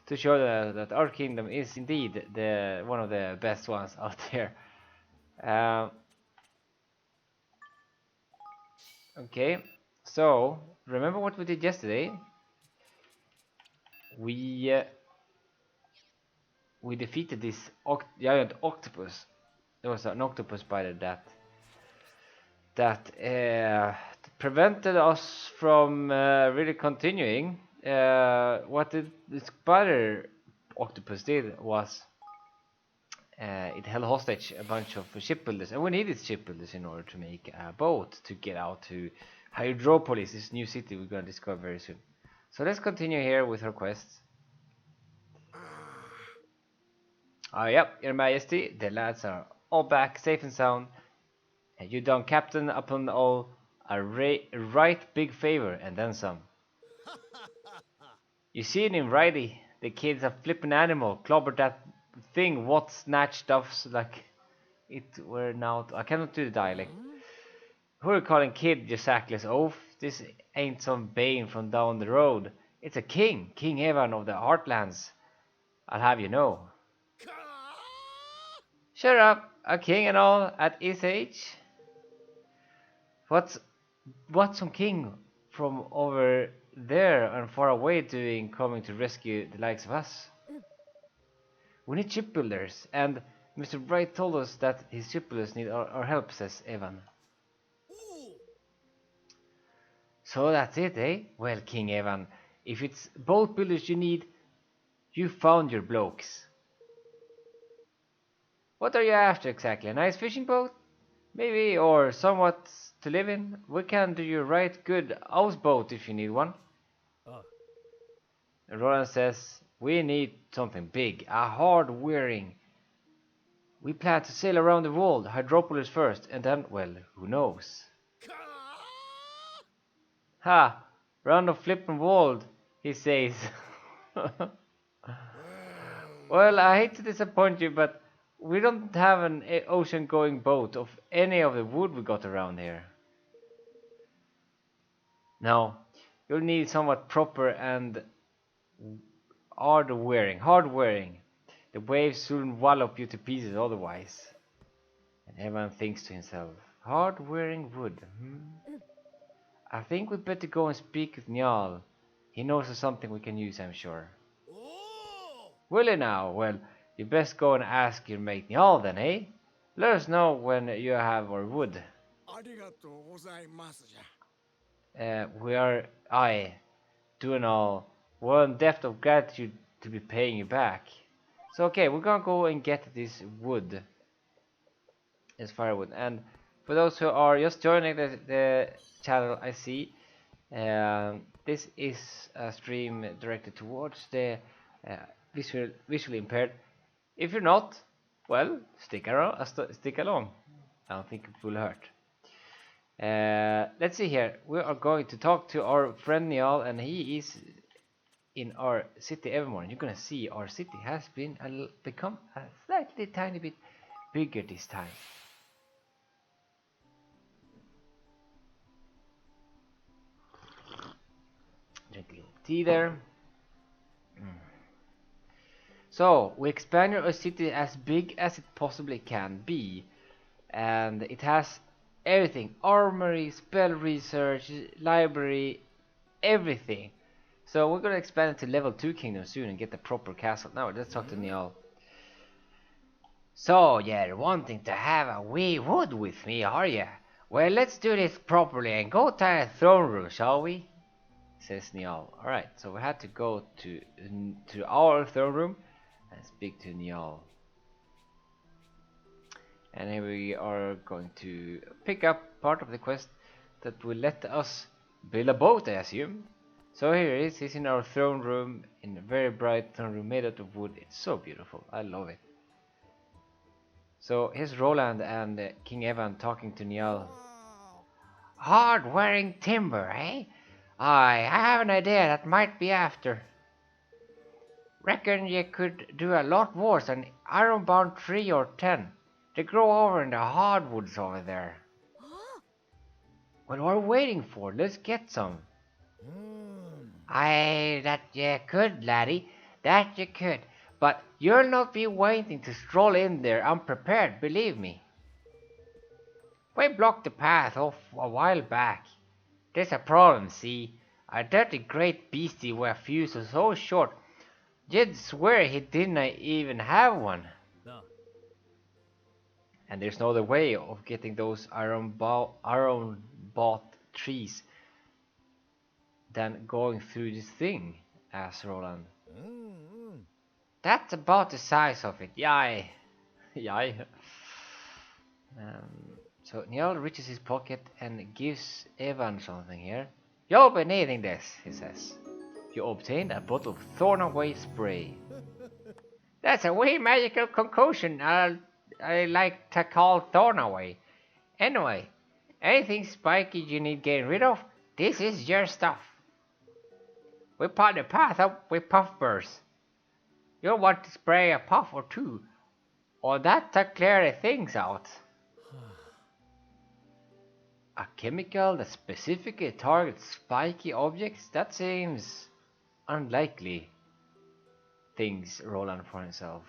to show that our kingdom is indeed the one of the best ones out there. Um, okay, so remember what we did yesterday? We uh, we defeated this giant octopus. There was an octopus spider that prevented us from really continuing. What the spider octopus did was it held hostage a bunch of shipbuilders, and we needed shipbuilders in order to make a boat to get out to Hydropolis, this new city we're gonna discover very soon. So let's continue here with our quests. Yep, Your Majesty, the lads are all back, safe and sound. And you done Captain upon all a right big favor and then some. You seen him, righty? The kid's a flippin' animal, clobbered that thing what snatched off like it were now. I cannot do the dialect. Who are you calling kid, you sackless oaf? This ain't some Bane from down the road. It's a king, King Evan of the Heartlands. I'll have you know. Shut up, a king and all at his age? What's some king from over there and far away doing coming to rescue the likes of us? We need shipbuilders, and Mr. Bright told us that his shipbuilders need our help, says Evan. So that's it, eh? Well, King Evan, if it's boat builders you need, you found your blokes. What are you after exactly? A nice fishing boat? Maybe, or somewhat to live in? We can do you right good houseboat if you need one. Roland says, we need something big, a hard wearing. We plan to sail around the world, Hydropolis first, and then, well, who knows? Ha! Round the flippin' world, he says. Well, I hate to disappoint you, but we don't have an ocean-going boat of any of the wood we got around here. No, you'll need somewhat proper and hard wearing. The waves soon wallop you to pieces otherwise. And everyone thinks to himself, hard wearing wood, I think we'd better go and speak with Njal. He knows of something we can use, I'm sure. Will he now? Well, you best go and ask your mate Njal then, eh? Let us know when you have our wood. We are, doing all, one depth of gratitude to be paying you back. So okay, we're gonna go and get this wood, this firewood. And for those who are just joining the channel, I see this is a stream directed towards the uh, visually impaired. If you're not, well, stick around, stick along. I don't think it will hurt. Let's see here. We are going to talk to our friend Niall, and he is in our city evermore. And you're gonna see our city has become a slightly tiny bit bigger this time. Drink a little tea there. So we expanded our city as big as it possibly can be, and it has everything: armory, spell research, library, everything. So we're gonna expand it to level 2 kingdom soon and get the proper castle. Now let's talk to Niall. So you're wanting to have a wee wood with me, are ya? Well, let's do this properly and go to the throne room, shall we? Says Niall. Alright, so we had to go to our throne room and speak to Niall. And here we are going to pick up part of the quest that will let us build a boat, I assume. So here it is, he's in our throne room, in a very bright throne room made out of wood. It's so beautiful, I love it. So here's Roland and King Evan talking to Niall. Hard-wearing timber, eh? I have an idea that might be after. Reckon you could do a lot worse than ironbound 3 or 10. They grow over in the hardwoods over there. What are we waiting for? Let's get some. Aye, that you could, laddie. That you could, but you'll not be waiting to stroll in there unprepared, believe me. We blocked the path off a while back. There's a problem, see? A dirty great beastie with a fuse so short, you'd swear he didn't even have one. No. And there's no other way of getting those iron-bought trees than going through this thing, asked Roland. That's about the size of it, yai. Yai. So Niall reaches his pocket and gives Evan something here. You'll be needing this, he says. You obtained a bottle of Thornaway spray. That's a wee magical concoction I like to call Thornaway. Anyway, anything spiky you need getting rid of, this is your stuff. We pot the path up with puff bursts. You'll want to spray a puff or two, or that to clear the things out. A chemical that specifically targets spiky objects? That seems unlikely, thinks Roland for himself.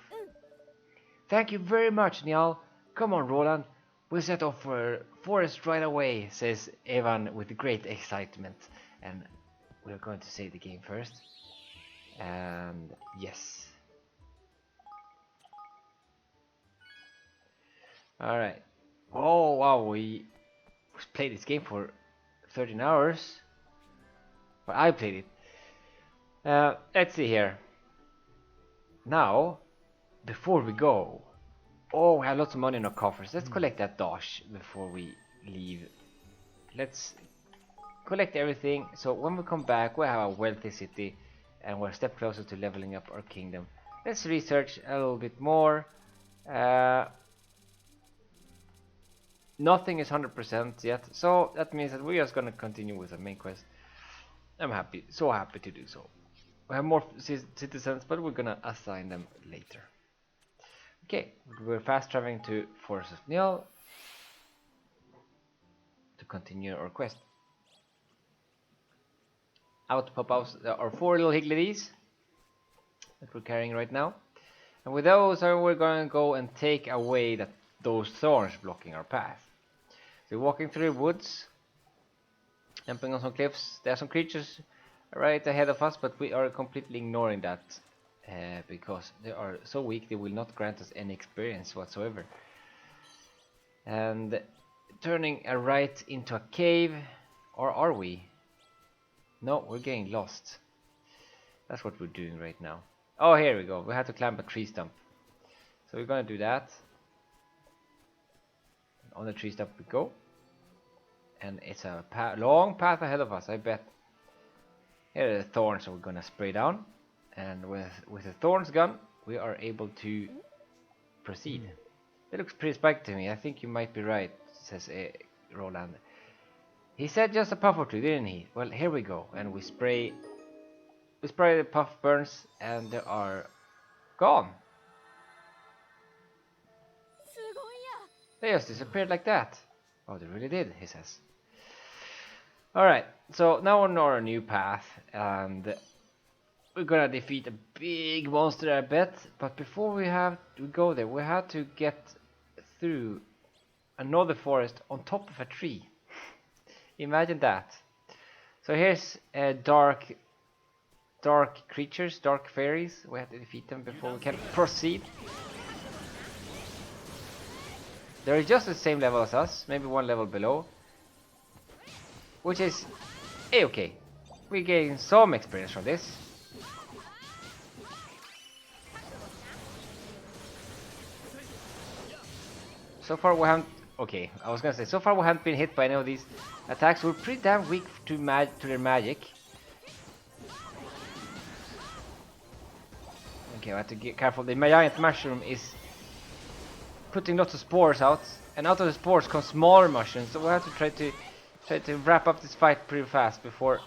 Thank you very much, Niall. Come on, Roland. We'll set off for forest right away, says Evan with great excitement. And we're going to save the game first. And yes. Alright. Oh wow, we played this game for 13 hours. But I played it. Let's see here. Now, before we go. Oh, we have lots of money in our coffers. Let's collect that dosh before we leave. Let's collect everything. So when we come back, we'll have a wealthy city. And we're a step closer to leveling up our kingdom. Let's research a little bit more. Nothing is 100% yet, so that means that we're just gonna continue with the main quest. I'm happy, so happy to do so. We have more citizens, but we're gonna assign them later. Okay, we're fast traveling to Forest of Niall to continue our quest. Out pop out our 4 little higgledies that we're carrying right now, and with those we're gonna go and take away those thorns blocking our path. So we're walking through the woods, jumping on some cliffs. There are some creatures right ahead of us, but we are completely ignoring that because they are so weak they will not grant us any experience whatsoever. And turning a right into a cave, or are we? No, we're getting lost. That's what we're doing right now. Oh, here we go. We have to climb a tree stump. So we're gonna do that. On the tree stump we go. And it's a long path ahead of us, I bet. Here are the thorns that we're gonna spray down. And with the thorns gun, we are able to proceed. It looks pretty spiky to me. I think you might be right, says Roland. He said just a puff or two, didn't he? Well, here we go. And we spray the puff burns, and they are gone. They just disappeared like that. Oh, they really did, he says. Alright, so now we're on our new path, and we're gonna defeat a big monster, I bet. But before we go there, we have to get through another forest on top of a tree. Imagine that. So here's dark creatures, dark fairies. We have to defeat them before we can proceed. They're just the same level as us, maybe one level below, which is okay. We gain some experience from this. So far we haven't. Okay, I was gonna say, so far we haven't been hit by any of these attacks. We're pretty damn weak to their magic. Okay, I have to get careful. The giant mushroom is putting lots of spores out, and out of the spores come smaller mushrooms. So we have to try to wrap up this fight pretty fast before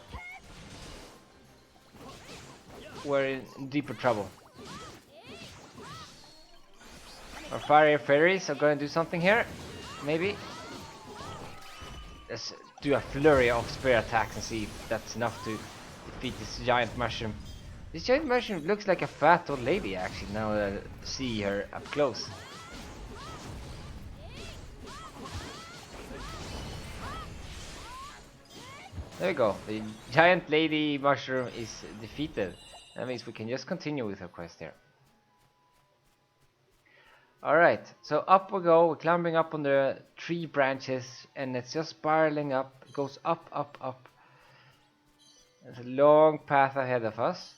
we're in deeper trouble. Our fire fairies are going to do something here. Maybe. Let's do a flurry of spear attacks and see if that's enough to defeat this giant mushroom. This giant mushroom looks like a fat old lady actually, now that I see her up close. There we go, the giant lady mushroom is defeated. That means we can just continue with our quest here. Alright, so up we go, we're climbing up on the tree branches and it's just spiraling up, it goes up, up, up. There's a long path ahead of us.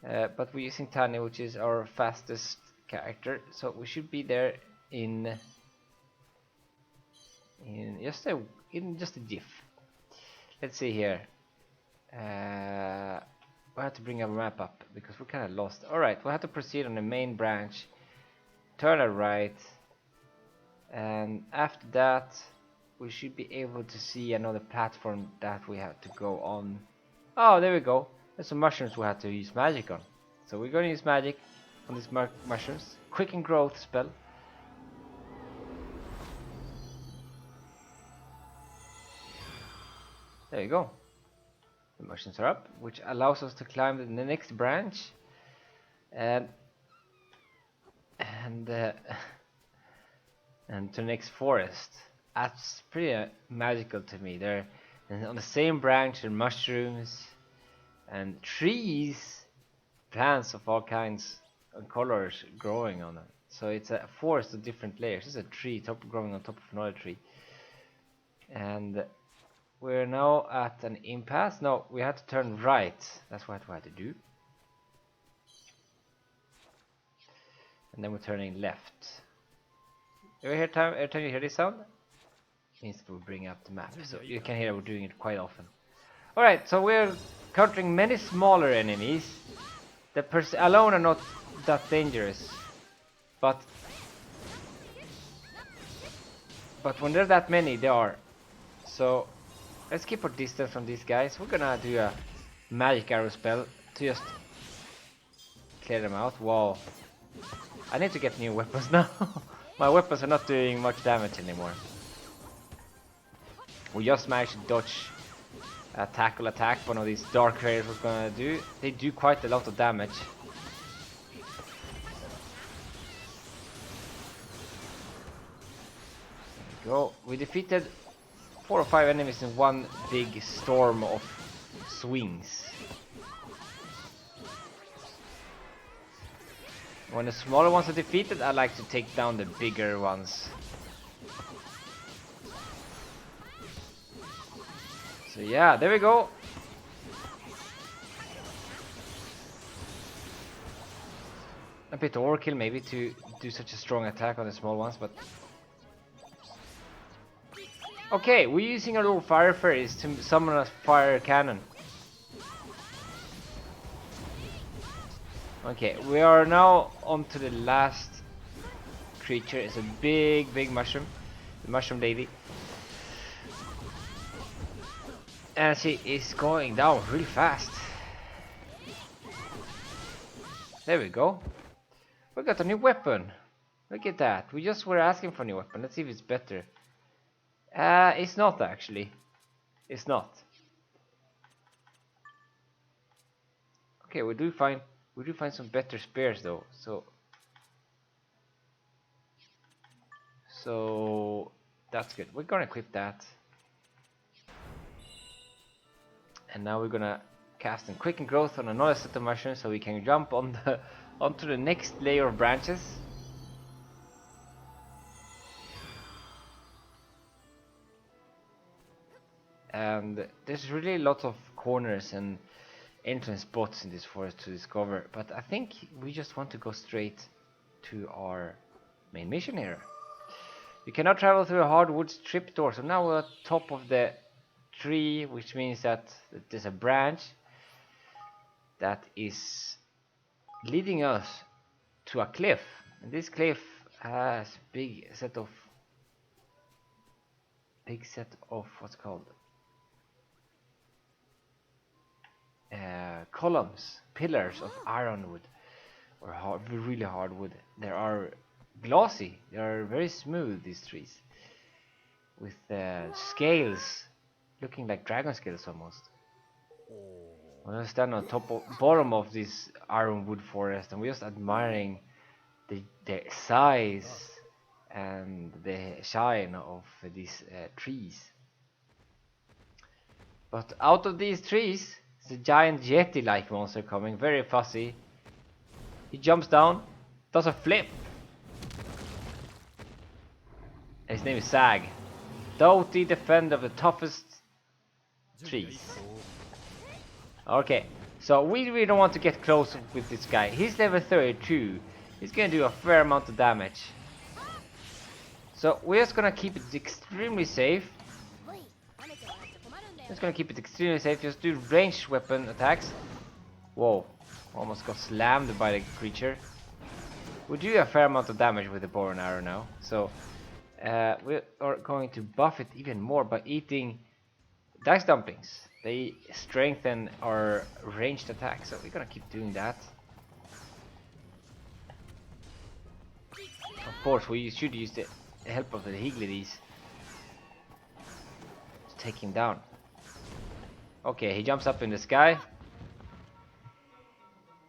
But we're using Tani, which is our fastest character, so we should be there in just a jiff. Let's see here. We have to bring our map up because we're kind of lost. Alright, we'll have to proceed on the main branch, turn a right, and after that we should be able to see another platform that we have to go on. Oh, there we go. There's some mushrooms we have to use magic on. So we're going to use magic on these mushrooms. Quicken growth spell. There you go. The mushrooms are up, which allows us to climb the next branch. And to the next forest. That's pretty magical to me. They're on the same branch, there are mushrooms and trees, plants of all kinds and colors growing on them. So it's a forest of different layers. It's a tree growing on top of another tree. And we're now at an impasse. No, we had to turn right. That's what we had to do. And then we're turning left. Every time you hear this sound, it means we'll bring up the map. So you can hear we're doing it quite often. Alright, so we're countering many smaller enemies that alone are not that dangerous. But when there are that many, they are. So let's keep our distance from these guys. We're gonna do a magic arrow spell to just clear them out. Wow. I need to get new weapons now. My weapons are not doing much damage anymore. We just managed to dodge a tackle attack one of these dark raiders was gonna do. They do quite a lot of damage. There we go. We defeated 4 or 5 enemies in one big storm of swings. When the smaller ones are defeated, I like to take down the bigger ones. So yeah, there we go. A bit overkill maybe to do such a strong attack on the small ones, but... Okay, we're using our little fire fairies to summon a fire cannon. Okay, we are now on to the last creature. It's a big mushroom. The mushroom lady. And she is going down really fast. There we go. We got a new weapon. Look at that. We just were asking for a new weapon. Let's see if it's better. It's not actually. It's not. Okay, we do find some better spears though. So that's good. We're gonna equip that. And now we're gonna cast in quicken growth on another set of mushrooms so we can jump on onto the next layer of branches. And there's really lots of corners and entrance spots in this forest to discover, but I think we just want to go straight to our main mission here. You cannot travel through a hardwood strip door, so now we're at the top of the tree, which means that there's a branch that is leading us to a cliff, and this cliff has big set of what's called columns, pillars of ironwood or really hard wood. They are glossy, they are very smooth, these trees, with scales looking like dragon scales almost. We're gonna stand on top of bottom of this ironwood forest, and we're just admiring the size and the shine of these trees. But out of these trees, is a giant yeti-like monster coming, very fussy. He jumps down, does a flip. And his name is Sag. Doughty defender of the toughest trees. Okay, so we really don't want to get close with this guy. He's level 32. He's gonna do a fair amount of damage. So we're just gonna keep it extremely safe. Just gonna keep it extremely safe. Just do ranged weapon attacks. Whoa, almost got slammed by the creature. We do a fair amount of damage with the bow and arrow now. So we are going to buff it even more by eating dice dumplings. They strengthen our ranged attacks, so we're gonna keep doing that. Of course, we should use the help of the Higglidies to take him down. Okay, he jumps up in the sky.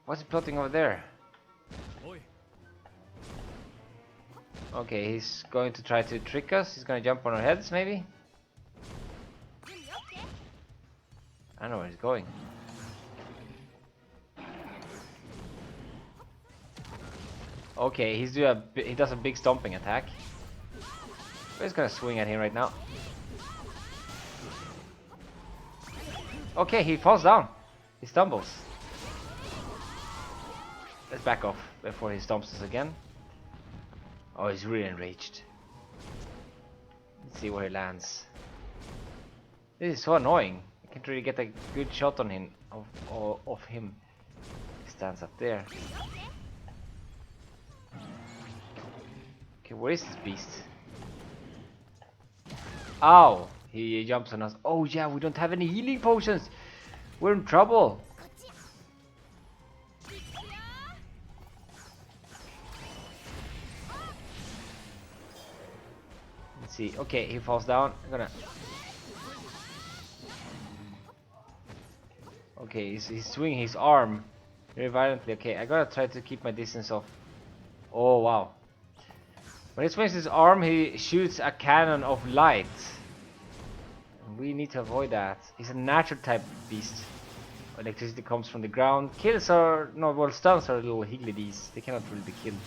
What's he plotting over there? Okay, he's going to try to trick us. He's going to jump on our heads, maybe? I don't know where he's going. Okay, he does a big stomping attack. We're just gonna swing at him right now. Okay, he falls down. He stumbles. Let's back off before he stomps us again. Oh, he's really enraged. Let's see where he lands. This is so annoying. I can't really get a good shot on him. Of him. He stands up there. Okay, where is this beast? Ow! He jumps on us. Oh yeah, we don't have any healing potions. We're in trouble. Let's see. Okay, he falls down. I'm gonna. Okay, he's swinging his arm very violently. Okay, I gotta try to keep my distance off. Oh wow. When he swings his arm, he shoots a cannon of light. We need to avoid that. He's a natural type beast. Electricity comes from the ground. Kills are... no, well, stuns are little Higglidies. They cannot really be killed.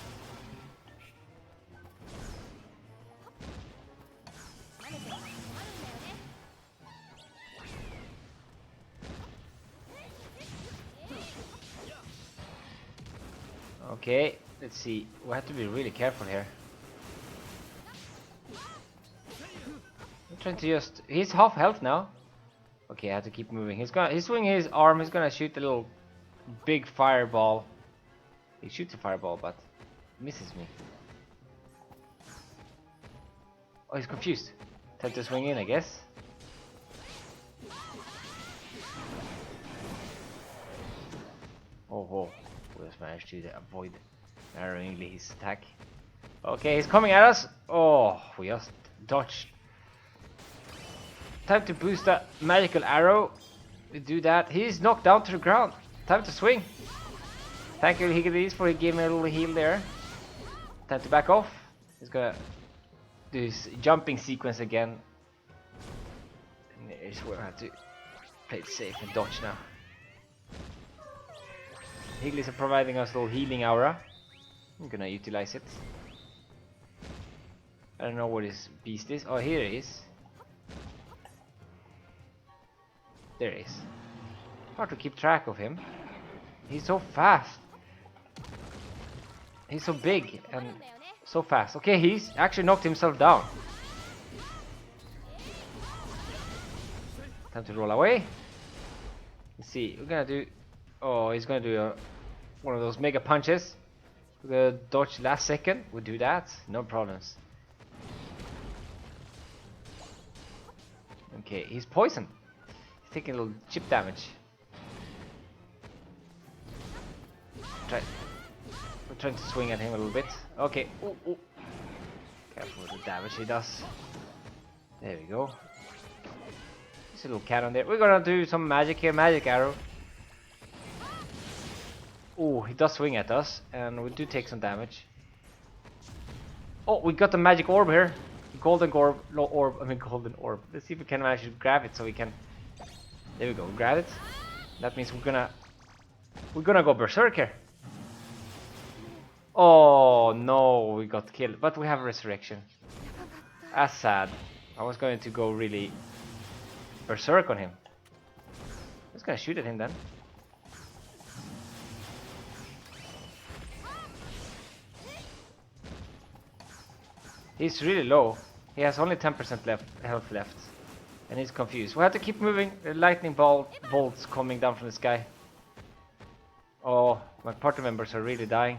Okay, let's see. We have to be really careful here. I'm trying to just... he's half health now. Okay, I have to keep moving. He's swinging his arm. He's gonna shoot a little big fireball. He shoots a fireball, but misses me. Oh, he's confused. Time to swing in, I guess. Oh, whoa. We just managed to avoid narrowingly his attack. Okay, he's coming at us. Oh, we just dodged. Time to boost that magical arrow. We do that. He's knocked down to the ground. Time to swing. Thank you, Higglidies, for giving me a little heal there. Time to back off. He's gonna do his jumping sequence again. And there's where I have to play it safe and dodge now. Higglies are providing us a little healing aura. I'm gonna utilize it. I don't know what this beast is. Oh, here it is. There he is. Hard to keep track of him. He's so fast. He's so big and so fast. Okay, he's actually knocked himself down. Time to roll away. Let's see. We're gonna do... oh, he's gonna do one of those mega punches. We're gonna dodge last second. We'll do that. No problems. Okay, he's poisoned. Taking a little chip damage. We're trying to swing at him a little bit. Okay. Ooh, ooh. Careful with the damage he does. There we go. There's a little cannon there. We're gonna do some magic here. Magic arrow. Oh, he does swing at us, and we do take some damage. Oh, we got the magic orb here. Golden orb, golden orb. Let's see if we can manage to grab it so we can. There we go, grab it. That means we're gonna go berserker. Oh no, we got killed, but we have resurrection. That's sad. I was going to go really berserk on him. I was gonna shoot at him then. He's really low. He has only 10% health left. And he's confused. We have to keep moving. The lightning bolts coming down from the sky. Oh, my party members are really dying.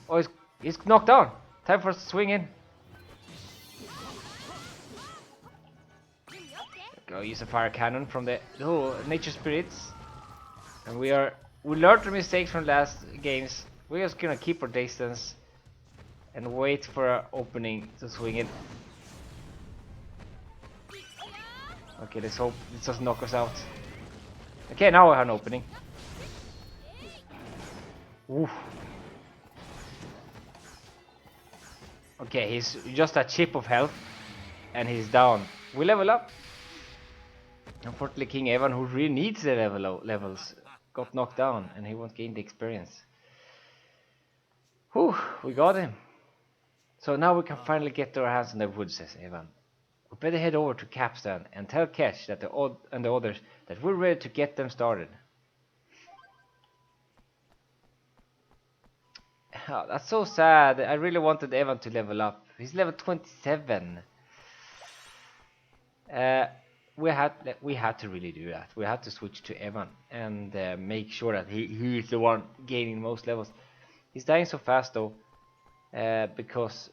Oh, he's knocked down. Time for us to swing in. Go use a fire cannon from the nature spirits. And we learned our mistakes from last games. We're just gonna keep our distance and wait for our opening to swing in. Okay, let's hope this doesn't knock us out. Okay, now we have an opening. Oof. Okay, he's just a chip of health and he's down. We level up. Unfortunately, King Evan, who really needs the levels, got knocked down and he won't gain the experience. Whew, we got him. So now we can finally get our hands on the wood, says Evan. We better head over to Capstan and tell Ketch that the others that we're ready to get them started. Oh, that's so sad. I really wanted Evan to level up. He's level 27. We had to really do that. We had to switch to Evan and make sure that he's the one gaining most levels. He's dying so fast though, because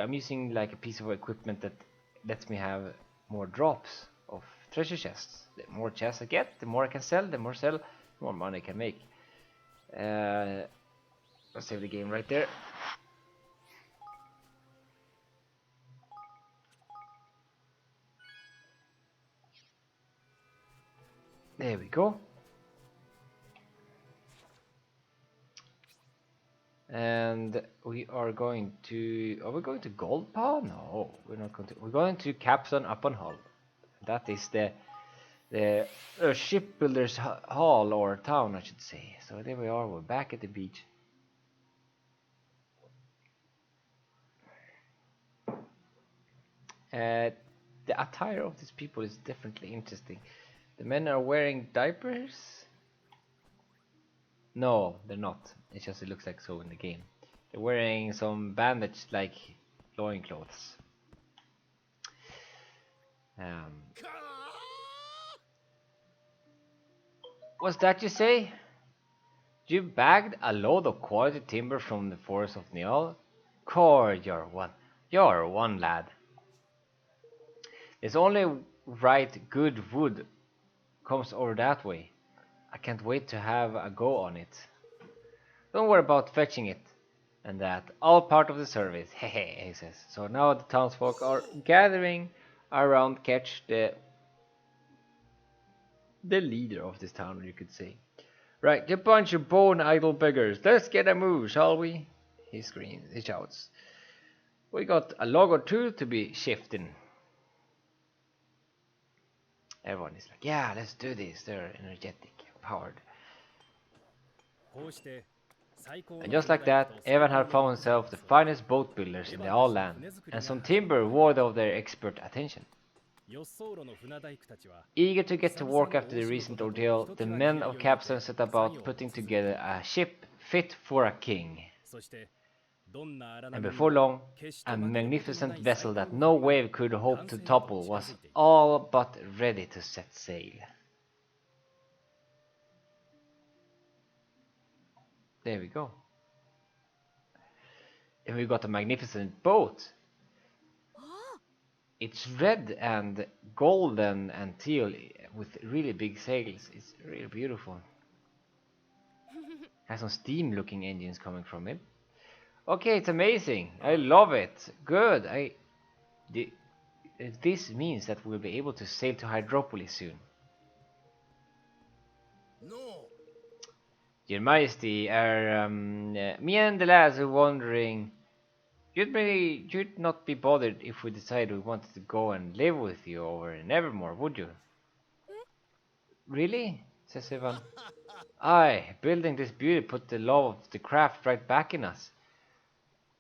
I'm using like a piece of equipment that lets me have more drops of treasure chests. The more chests I get, the more I can sell. The more sell, the more money I can make. I'll save the game right there. There we go. And we are going to. Are we going to Gold Paw? No, we're not going to. We're going to Capstan upon Hull. That is the shipbuilder's hall or town, I should say. So there we are. We're back at the beach. The attire of these people is definitely interesting. The men are wearing diapers. No, they're not. It's just it looks like so in the game. They're wearing some bandage-like loincloths. What's that you say? You bagged a load of quality timber from the forest of Niall? Core, you're one. You're one, lad. There's only right good wood comes over that way. I can't wait to have a go on it. Don't worry about fetching it and that. All part of the service. Hehe, he says. So now the townsfolk are gathering around Ketch, the leader of this town, you could say. Right, you bunch of bone idle beggars. Let's get a move, shall we? He screams, he shouts. We got a log or two to be shifting. Everyone is like, yeah, let's do this. They're energetic, powered. And just like that, Evan had found himself the finest boat builders in the whole land, and some timber worthy of their expert attention. Eager to get to work after the recent ordeal, the men of Capstan set about putting together a ship fit for a king. And before long, a magnificent vessel that no wave could hope to topple was all but ready to set sail. There we go. And we got a magnificent boat. It's red and golden and teal with really big sails. It's really beautiful. Has some steam looking engines coming from it. Okay, it's amazing. I love it. Good. This means that we'll be able to sail to Hydropolis soon. Your Majesty, me and the lads are wondering. You'd not be bothered if we decided we wanted to go and live with you over in Evermore, would you? Really? Says Ivan. Aye, building this beauty put the love of the craft right back in us.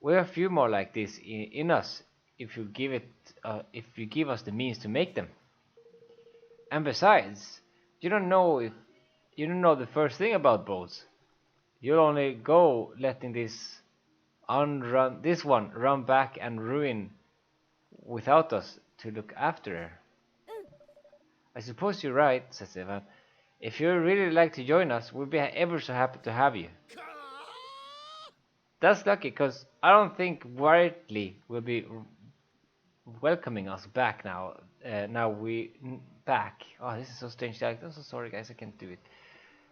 We have a few more like this in us if you give us the means to make them. And besides, you don't know if you don't know the first thing about boats. You'll only go letting this one run back and ruin without us to look after her. I suppose you're right, says Evan. If you'd really like to join us, we'd be ever so happy to have you. That's lucky, cause I don't think Whiteley will be welcoming us back now. Back. Oh, this is so strange. I'm so sorry, guys. I can't do it.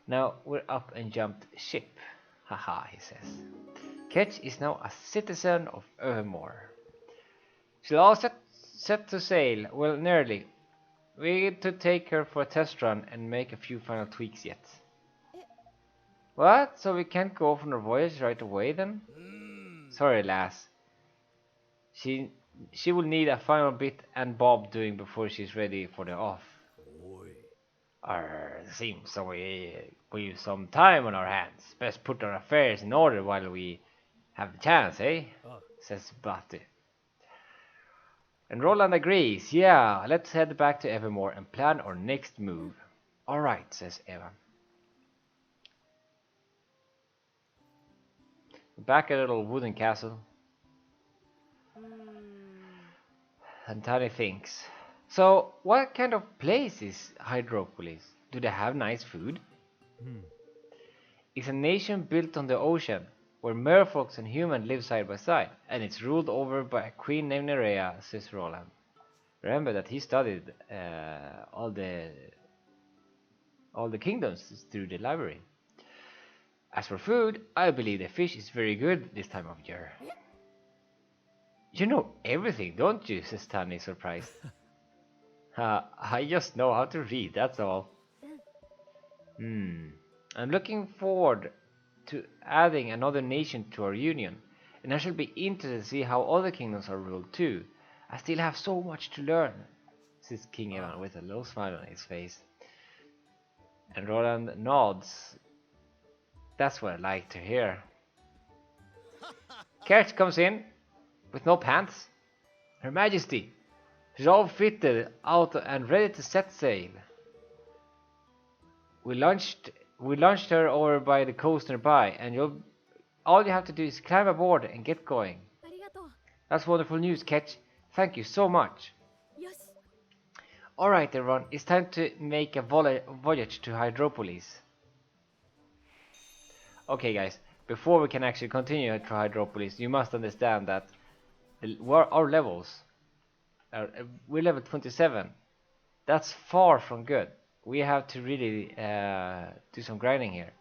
Now we're up and jumped ship. Haha, he says. Ketch is now a citizen of Evermore. She'll all set to sail. Well, nearly. We need to take her for a test run and make a few final tweaks yet. What? So we can't go on our voyage right away then? Sorry, lass. She will need a final bit and bob doing before she's ready for the off. Seems so we've some time on our hands. Best put our affairs in order while we have the chance, eh? Says Batty. And Roland agrees. Yeah, let's head back to Evermore and plan our next move. Alright, says Eva. Back at a little wooden castle. And Tani thinks. So, what kind of place is Hydropolis? Do they have nice food? It's a nation built on the ocean, where merfolks and humans live side by side, and it's ruled over by a queen named Nerea, says Roland. Remember that he studied all the kingdoms through the library. As for food, I believe the fish is very good this time of year. You know everything, don't you? Says Tani, surprised. I just know how to read, that's all. I'm looking forward to adding another nation to our union, and I shall be interested to see how other kingdoms are ruled too. I still have so much to learn, says King Evan with a little smile on his face. And Roland nods. That's what I like to hear. Kerch comes in with no pants. Her Majesty. She's all fitted out and ready to set sail. We launched her over by the coast nearby, and all you have to do is climb aboard and get going. That's wonderful news, Ketch. Thank you so much. Alright everyone, it's time to make a voyage to Hydropolis. Okay guys, before we can actually continue to Hydropolis, you must understand that our levels, we're level 27. That's far from good. We have to really do some grinding here.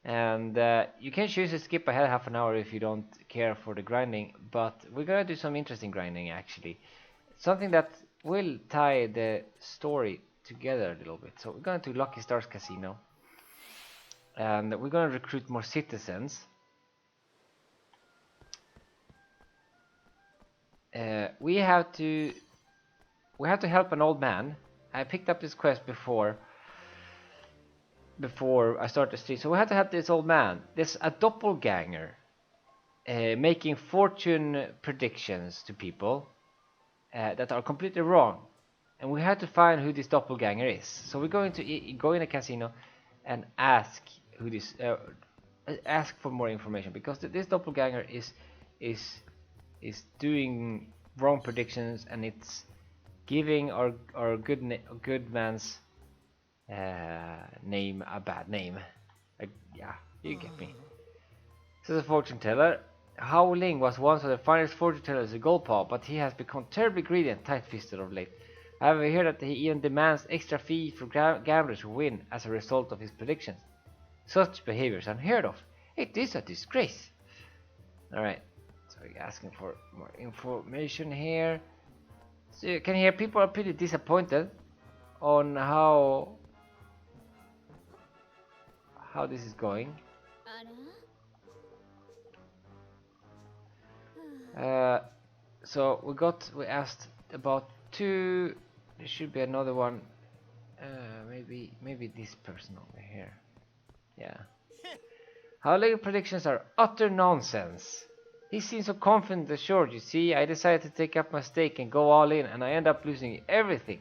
And you can choose to skip ahead half an hour if you don't care for the grinding, but we're gonna do some interesting grinding actually. Something that will tie the story together a little bit. So we're going to Lucky Stars Casino. And we're gonna recruit more citizens. We have to help an old man. I picked up this quest before I started the street. So we have to help this old man. There's a doppelganger making fortune predictions to people that are completely wrong. And we have to find who this doppelganger is. So we're going to go in a casino and ask who this ask for more information, because this doppelganger is doing wrong predictions, and it's giving our good man's name a bad name. Yeah, you get me. Says a fortune teller. Hao Ling was once of the finest fortune tellers in Goldpaw, but he has become terribly greedy and tight-fisted of late. I have heard that he even demands extra fee for gamblers who win as a result of his predictions. Such behavior is unheard of. It is a disgrace. Alright, so we're asking for more information here. So you can hear people are pretty disappointed on how how this is going. So we asked about 2. There should be another one. Maybe this person over here. Yeah. Howling predictions are utter nonsense. He seems so confident assured, you see. I decided to take up my stake and go all in, and I end up losing everything.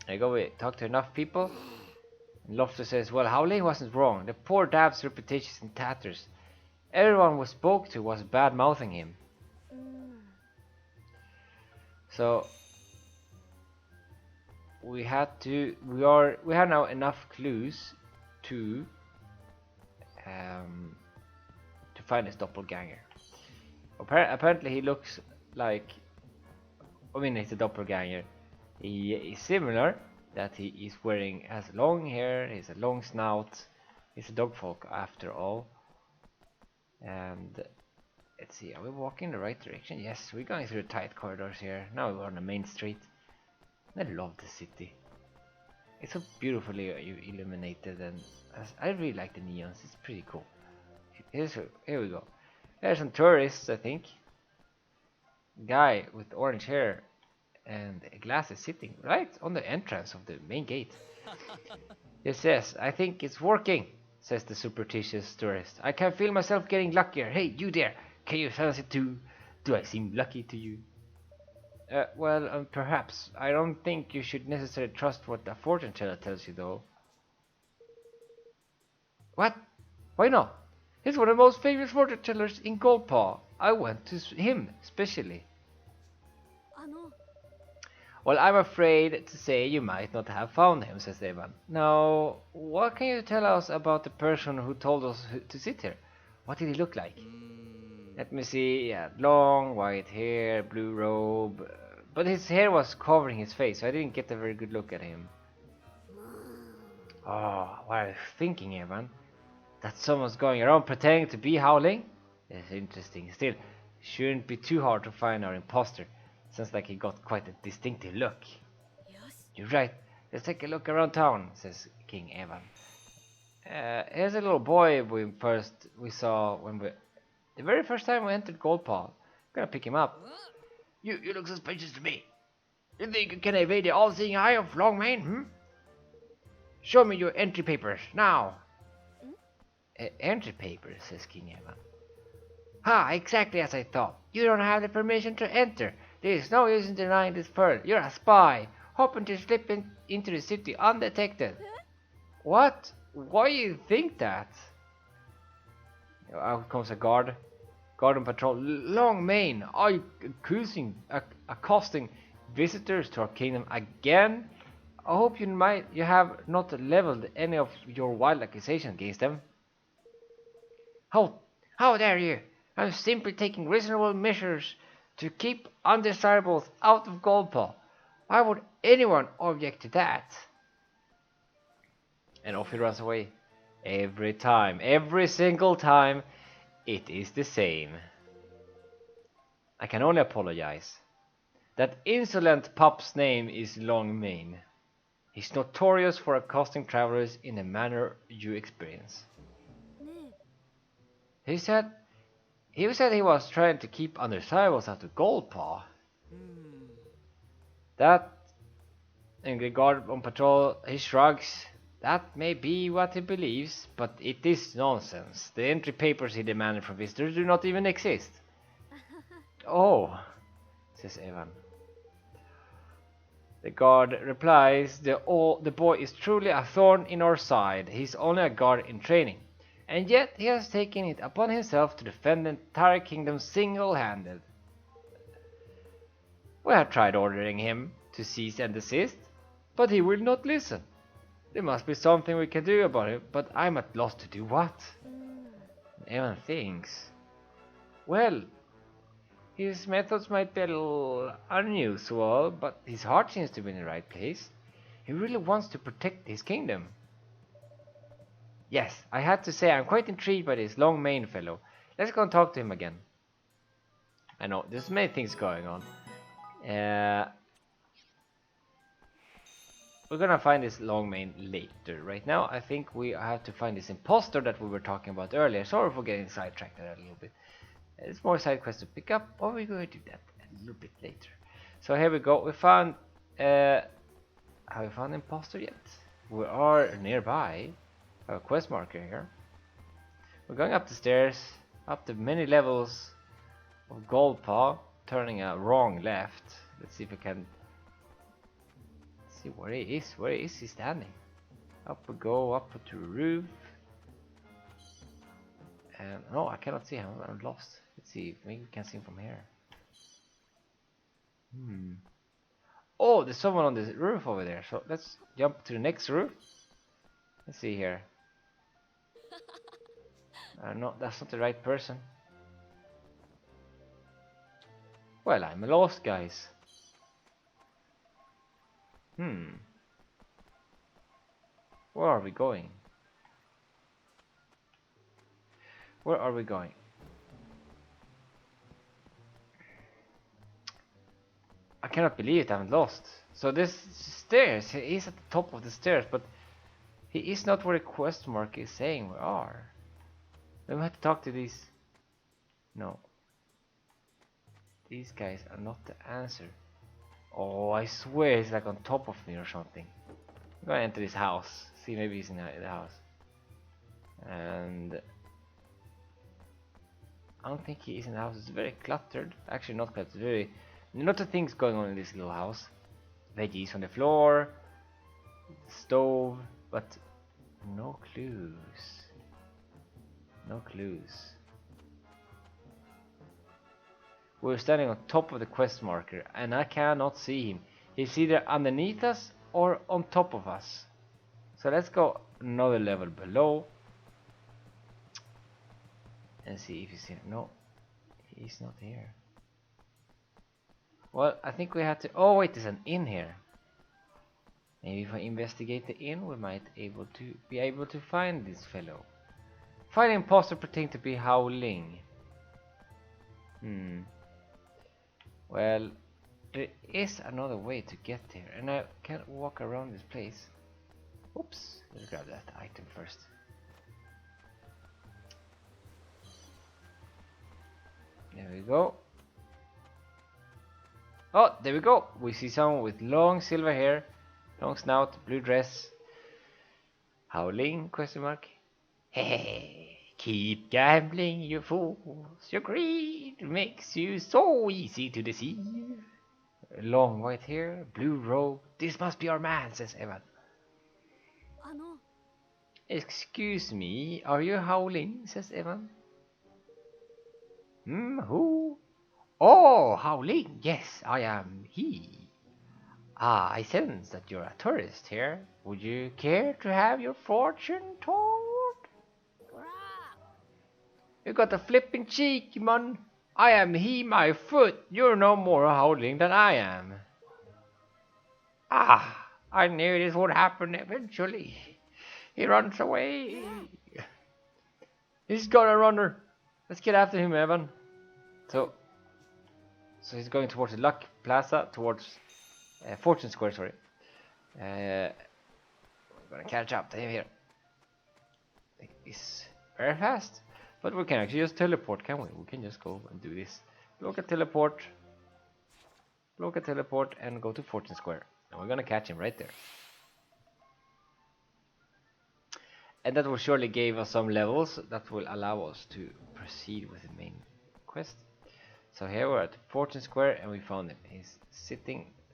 I go talk to enough people. And Lofter says, well, Howling wasn't wrong. The poor Dab's reputation is in tatters. Everyone we spoke to was bad-mouthing him. So we have now enough clues to find his doppelganger. Apparently he looks like, I mean, he's a doppelganger. He is similar, that he has long hair, he has a long snout. He's a dogfolk after all. And let's see, are we walking in the right direction? Yes, we're going through tight corridors here. Now we're on the main street. I love the city. It's so beautifully illuminated, and I really like the neons. It's pretty cool. Here we go. There's some tourists, I think. Guy with orange hair and glasses sitting right on the entrance of the main gate. Yes, I think it's working, says the superstitious tourist. I can feel myself getting luckier. Hey, you there, can you sense it too? Do I seem lucky to you? Well, perhaps. I don't think you should necessarily trust what a fortune teller tells you, though. What? Why not? He's one of the most famous fortune tellers in Goldpaw. I went to him, specially. Well, I'm afraid to say you might not have found him, says Evan. Now, what can you tell us about the person who told us to sit here? What did he look like? Let me see. He had long white hair, blue robe, but his hair was covering his face, so I didn't get a very good look at him. Oh, what are you thinking, Evan? That someone's going around pretending to be Howling? That's interesting. Still, it shouldn't be too hard to find our imposter. Sounds like he got quite a distinctive look. You're right. Let's take a look around town, says King Evan. Here's a little boy we saw when the very first time we entered Goldpaw. I'm gonna pick him up. You look suspicious to me. You think you can evade the all-seeing eye of Longmane, hmm? Show me your entry papers, now. Entry papers, says King Evan. Ha, exactly as I thought. You don't have the permission to enter. There is no use in denying this pearl. You're a spy, hoping to slip into the city undetected. What? Why do you think that? Out comes a guard. Guard on patrol. Longmane, are you accosting visitors to our kingdom again? I hope you have not leveled any of your wild accusations against them. How dare you? I'm simply taking reasonable measures to keep undesirables out of Goldpaw. Why would anyone object to that? And off he runs away. Every single time, it is the same. I can only apologize. That insolent pup's name is Longmane. He's notorious for accosting travelers in the manner you experience. He said he was trying to keep undesirables out of Goldpaw. That, and the guard on patrol, he shrugs. That may be what he believes, but it is nonsense. The entry papers he demanded from visitors do not even exist. Oh, says Evan. The guard replies, the boy is truly a thorn in our side. He's only a guard in training. And yet he has taken it upon himself to defend the entire kingdom single-handed. We have tried ordering him to cease and desist, but he will not listen. There must be something we can do about it, but I'm at loss to do what? Evan thinks. Well, his methods might be a little unusual, but his heart seems to be in the right place. He really wants to protect his kingdom. Yes, I had to say I'm quite intrigued by this Longmane fellow. Let's go and talk to him again. I know, there's many things going on. we're gonna find this long main later. Right now, I think we have to find this imposter that we were talking about earlier. Sorry for getting sidetracked there a little bit. There's more side quests to pick up, or we're going to do that a little bit later. So here we go. We found. Have we found imposter yet? We are nearby. I have a quest marker here. We're going up the stairs, up the many levels of Gold Paw, turning a wrong left. Let's see if we can see where he is. Where is he standing? Up we go, up to the roof. And no, I cannot see him. I'm lost. Let's see if maybe we can see him from here. Oh, there's someone on this roof over there. So let's jump to the next roof. Let's see here. No, that's not the right person. Well, I'm lost, guys. Where are we going? Where are we going? I cannot believe it, I'm lost. So this stairs, he is at the top of the stairs, but he is not where the quest mark is saying we are. Then we have to talk to these. No. These guys are not the answer. Oh, I swear he's like on top of me or something. I'm gonna enter this house. See, maybe he's in the house. And I don't think he is in the house. It's very cluttered. Actually, not cluttered. Very. Lot of things going on in this little house. Veggies on the floor, stove, but no clues. No clues. We're standing on top of the quest marker and I cannot see him. He's either underneath us or on top of us. So let's go another level below and see if he's here. No, he's not here. Well, I think we have to. Oh wait, there's an inn here. Maybe if I investigate the inn, we might be able to find this fellow. Find imposter pretending to be howling. Well, there is another way to get there, and I can't walk around this place. Oops, let's grab that item first. There we go. Oh, there we go. We see someone with long silver hair, long snout, blue dress. Howling? Question mark. Hey, keep gambling, you fools. Your greed makes you so easy to deceive. Long white hair, blue robe. This must be our man, says Evan. Excuse me, are you howling? Says Evan. Who? Oh, howling. Yes, I am he. Ah, I sense that you're a tourist here. Would you care to have your fortune told? You got a flipping cheek, man. I am he, my foot. You're no more howling than I am. Ah, I knew this would happen eventually. He runs away. He's got a runner. Let's get after him, Evan. So he's going towards the Luck Plaza, towards Fortune Square, sorry. We're gonna catch up to him here. It's very fast. But we can actually just teleport, can we? We can just go and do this. Block a teleport, and go to Fortune Square. And we're gonna catch him right there. And that will surely give us some levels that will allow us to proceed with the main quest. So here we're at Fortune Square and we found him. He's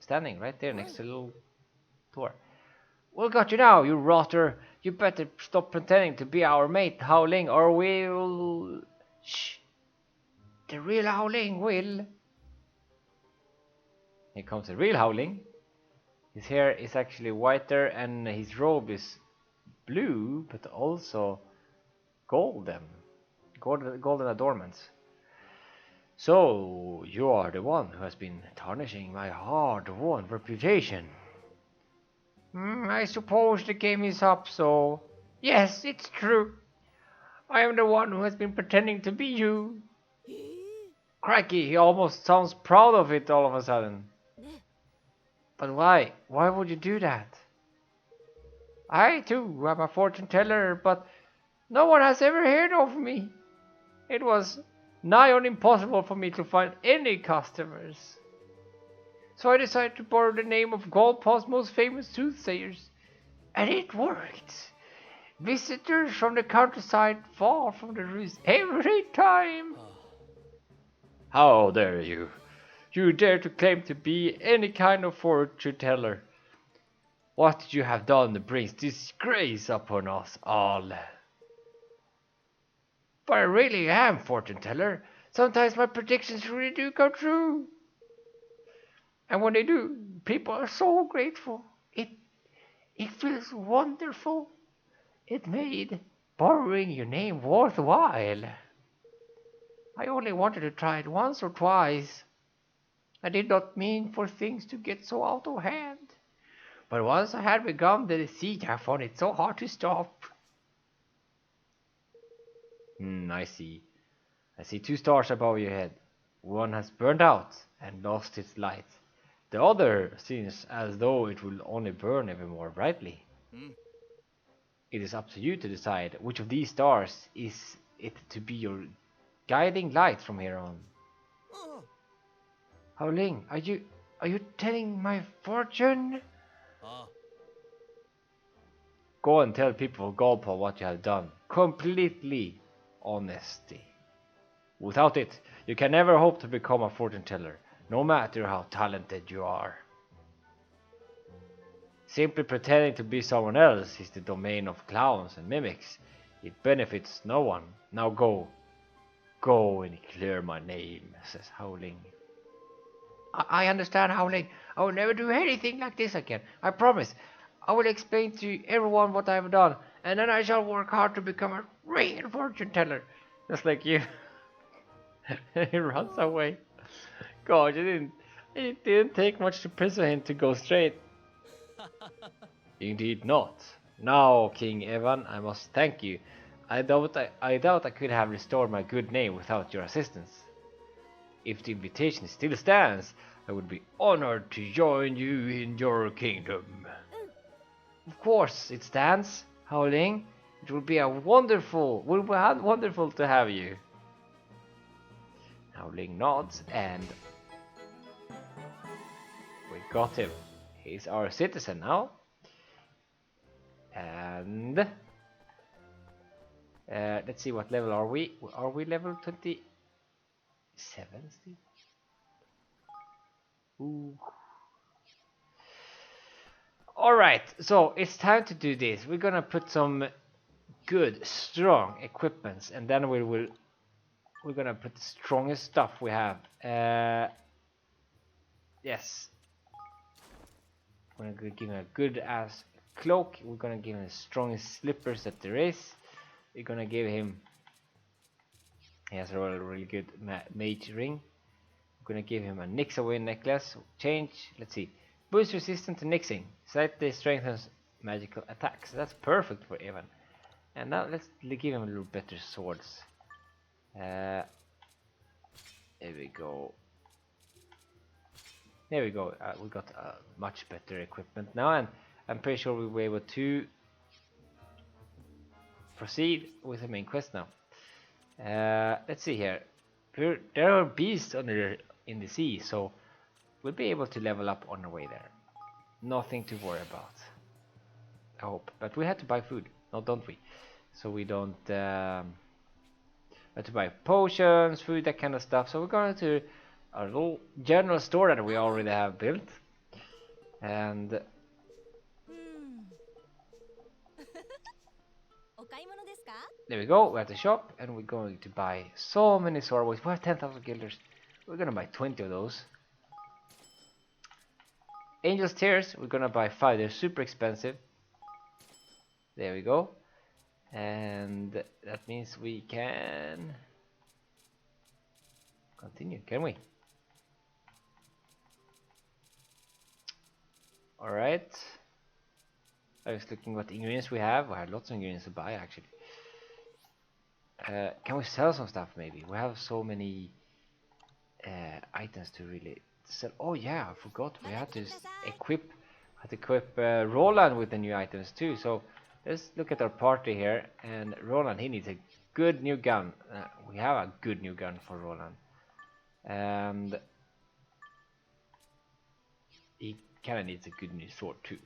standing right there next to the little door. We got you now, you rotter. You better stop pretending to be our mate, Howling, or we'll... Shh. The real Howling will... Here comes the real Howling. His hair is actually whiter and his robe is blue, but also golden adornments. So, you are the one who has been tarnishing my hard-won reputation. I suppose the game is up, so... Yes, it's true. I am the one who has been pretending to be you. Crikey, he almost sounds proud of it all of a sudden. But why? Why would you do that? I too am a fortune teller, but no one has ever heard of me. It was nigh on impossible for me to find any customers. So I decided to borrow the name of Galpaw's most famous soothsayers, and it worked. Visitors from the countryside fall from the roost every time. How dare you? You dare to claim to be any kind of fortune teller. What you have done brings disgrace upon us all. But I really am fortune teller. Sometimes my predictions really do come true. And when they do, people are so grateful. It feels wonderful. It made borrowing your name worthwhile. I only wanted to try it once or twice. I did not mean for things to get so out of hand. But once I had begun the deceit, I found it so hard to stop. I see. I see 2 stars above your head. One has burned out and lost its light. The other seems as though it will only burn ever more brightly. It is up to you to decide which of these stars is it to be your guiding light from here on. Howling, are you telling my fortune? Go and tell people of Golpa what you have done. Completely honesty. Without it, you can never hope to become a fortune teller, no matter how talented you are. Simply pretending to be someone else is the domain of clowns and mimics. It benefits no one. Now go. Go and clear my name, says Howling. I understand, Howling. I will never do anything like this again. I promise. I will explain to everyone what I have done, and then I shall work hard to become a real fortune teller. Just like you. He runs away. God, it didn't take much to persuade him to go straight. Indeed not. Now, King Evan, I must thank you. I doubt I could have restored my good name without your assistance. If the invitation still stands, I would be honored to join you in your kingdom. Of course, it stands, Howling. It will be wonderful to have you. Howling nods, and we got him. He's our citizen now. And let's see, what level are we? Are we level 27 still? Ooh. Alright, so it's time to do this. We're gonna put some good, strong equipments, and then we're gonna put the strongest stuff we have. Yes. We're gonna give him a good ass cloak. We're gonna give him the strongest slippers that there is. We're gonna give him. He has a really good mage ring. We're gonna give him a Nix away necklace. Change. Let's see. Boost resistance to nixing. Slightly strengthens magical attacks. That's perfect for Evan. And now let's give him a little better swords. There we go. There we go. We got much better equipment now, and I'm pretty sure we'll be able to proceed with the main quest now. Let's see here. There are beasts in the sea, so we'll be able to level up on our way there. Nothing to worry about, I hope. But we had to buy food, no, don't we? So we don't have to buy potions, food, that kind of stuff. So we're going to a little general store that we already have built, and there we go. We're at the shop, and we're going to buy so many swordboys. We have 10,000 guilders. We're gonna buy 20 of those. Angel's Tears, we're gonna buy 5. They're super expensive. There we go. And that means we can continue, can we? Alright. I was looking what ingredients we have. We have lots of ingredients to buy, actually. Can we sell some stuff, maybe? We have so many items to really sell. Oh yeah, I forgot. We had to equip have to equip Roland with the new items too. So let's look at our party here. And Roland, he needs a good new gun. We have a good new gun for Roland. And he kind of needs a good new sword too.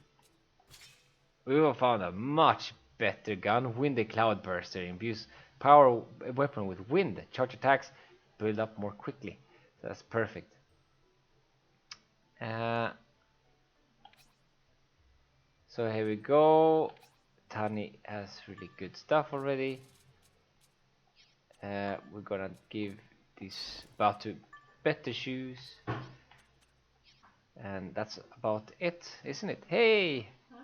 We have found a much better gun, Windy Cloudburster. Imbues power weapon with wind. Charge attacks build up more quickly. So that's perfect. So here we go. Tani has really good stuff already. We're gonna give this Batu better shoes. And that's about it, isn't it? Hey! Hi.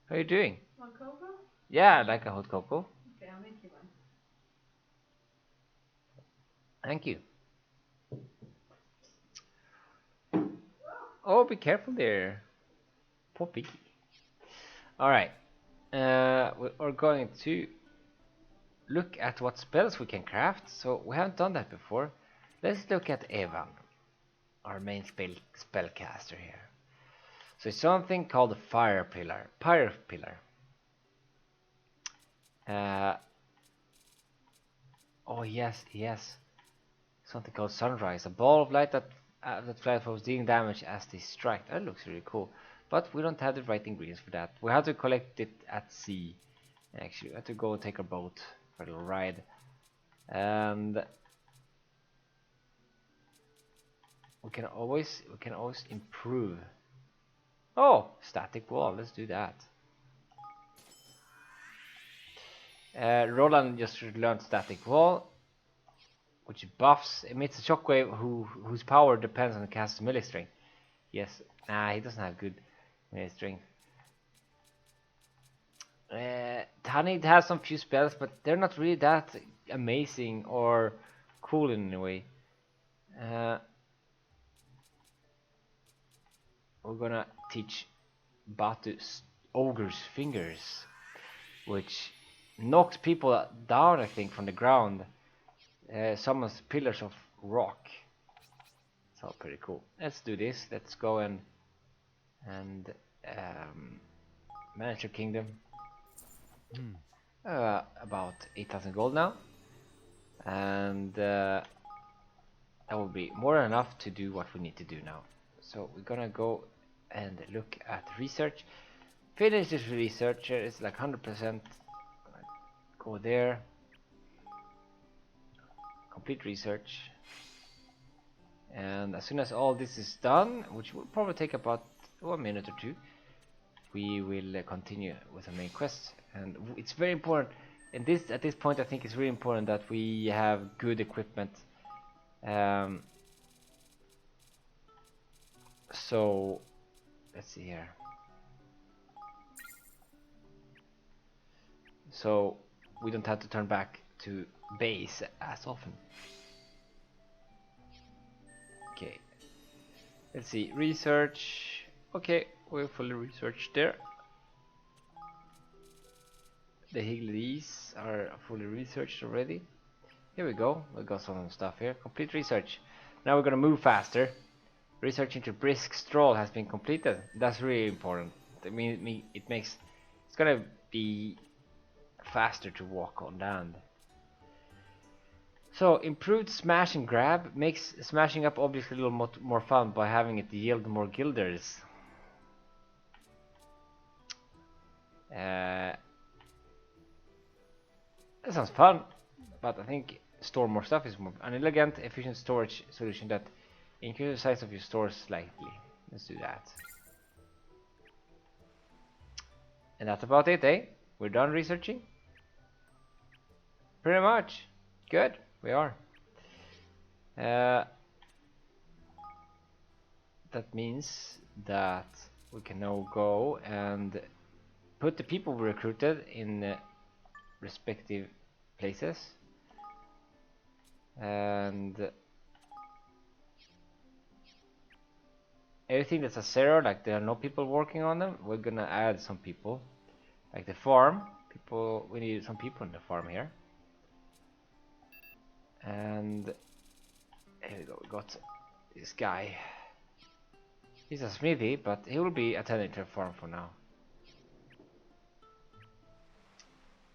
How are you doing? Want cocoa? Yeah, I'd like a hot cocoa. Okay, I'll make you one. Thank you. Oh, be careful there. Poor piggy. Alright. We're going to look at what spells we can craft. So we haven't done that before. Let's look at Evan, our main spellcaster here. So it's something called the Fire Pillar. Oh yes. Something called Sunrise. A ball of light that flies forwards, dealing damage as they strike. That looks really cool. But we don't have the right ingredients for that. We have to collect it at sea. Actually, we have to go take a boat for a little ride. And we can always improve. Oh, static wall. Let's do that. Roland just learned static wall, which buffs, emits a shockwave whose power depends on the caster's melee strength. Yes, he doesn't have good melee strength. Tani has some few spells, but they're not really that amazing or cool in any way. We're gonna teach Batu Ogre's Fingers, which knocks people down, I think, from the ground. Summons pillars of rock. So pretty cool. Let's do this. Let's go and manage your kingdom. About 8,000 gold now, and that will be more than enough to do what we need to do now. So we're gonna go and look at research. Finish this research. It's like 100%. Go there. Complete research. And as soon as all this is done, which will probably take about 1 minute or two, we will continue with the main quest. And it's very important. And at this point, I think it's really important that we have good equipment. So let's see here. So we don't have to turn back to base as often. Okay. Let's see. Research. Okay, we're fully researched there. The Higgledies are fully researched already. Here we go. We got some stuff here. Complete research. Now we're gonna move faster. Research into brisk stroll has been completed. That's really important. I mean, it's gonna be faster to walk on land. So improved smash and grab makes smashing up objects a little more fun by having it yield more guilders. That sounds fun, but I think store more stuff is more an elegant, efficient storage solution that increases the size of your stores slightly. Let's do that. And that's about it, eh? We're done researching? Pretty much. Good, we are. That means that we can now go and put the people we recruited in respective places. And everything that's a zero, like there are no people working on them, we're gonna add some people. Like the farm, we need some people in the farm here. And here we go, we got this guy. He's a smithy, but he will be attending to a farm for now.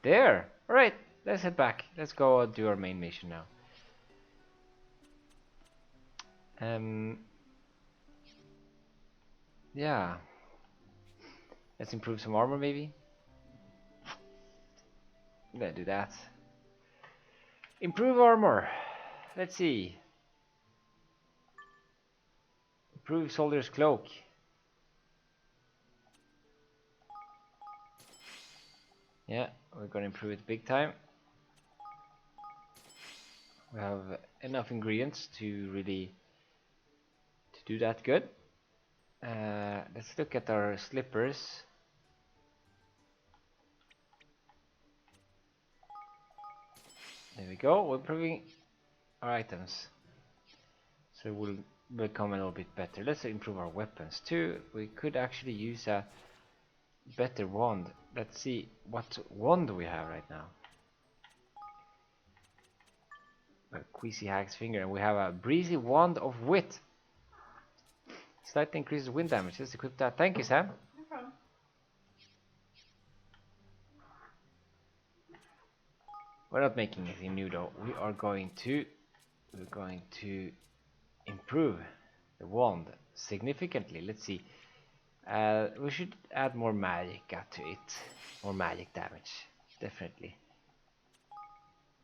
There! Alright, let's head back. Let's go do our main mission now. Yeah. Let's improve some armor maybe. Let's do that. Improve armor. Let's see. Improve soldier's cloak. Yeah, we're gonna improve it big time. We have enough ingredients to really do that good. Let's look at our slippers. There we go. We're improving our items, so it will become a little bit better. Let's improve our weapons too. We could actually use a better wand. Let's see what wand we have right now. A Queasy Hag's finger, and we have a breezy wand of wit. Slightly increases wind damage. Let's equip that. Thank you, Sam. No problem. We're not making anything new though. We're going to improve the wand significantly. Let's see. We should add more magic to it. More magic damage. Definitely.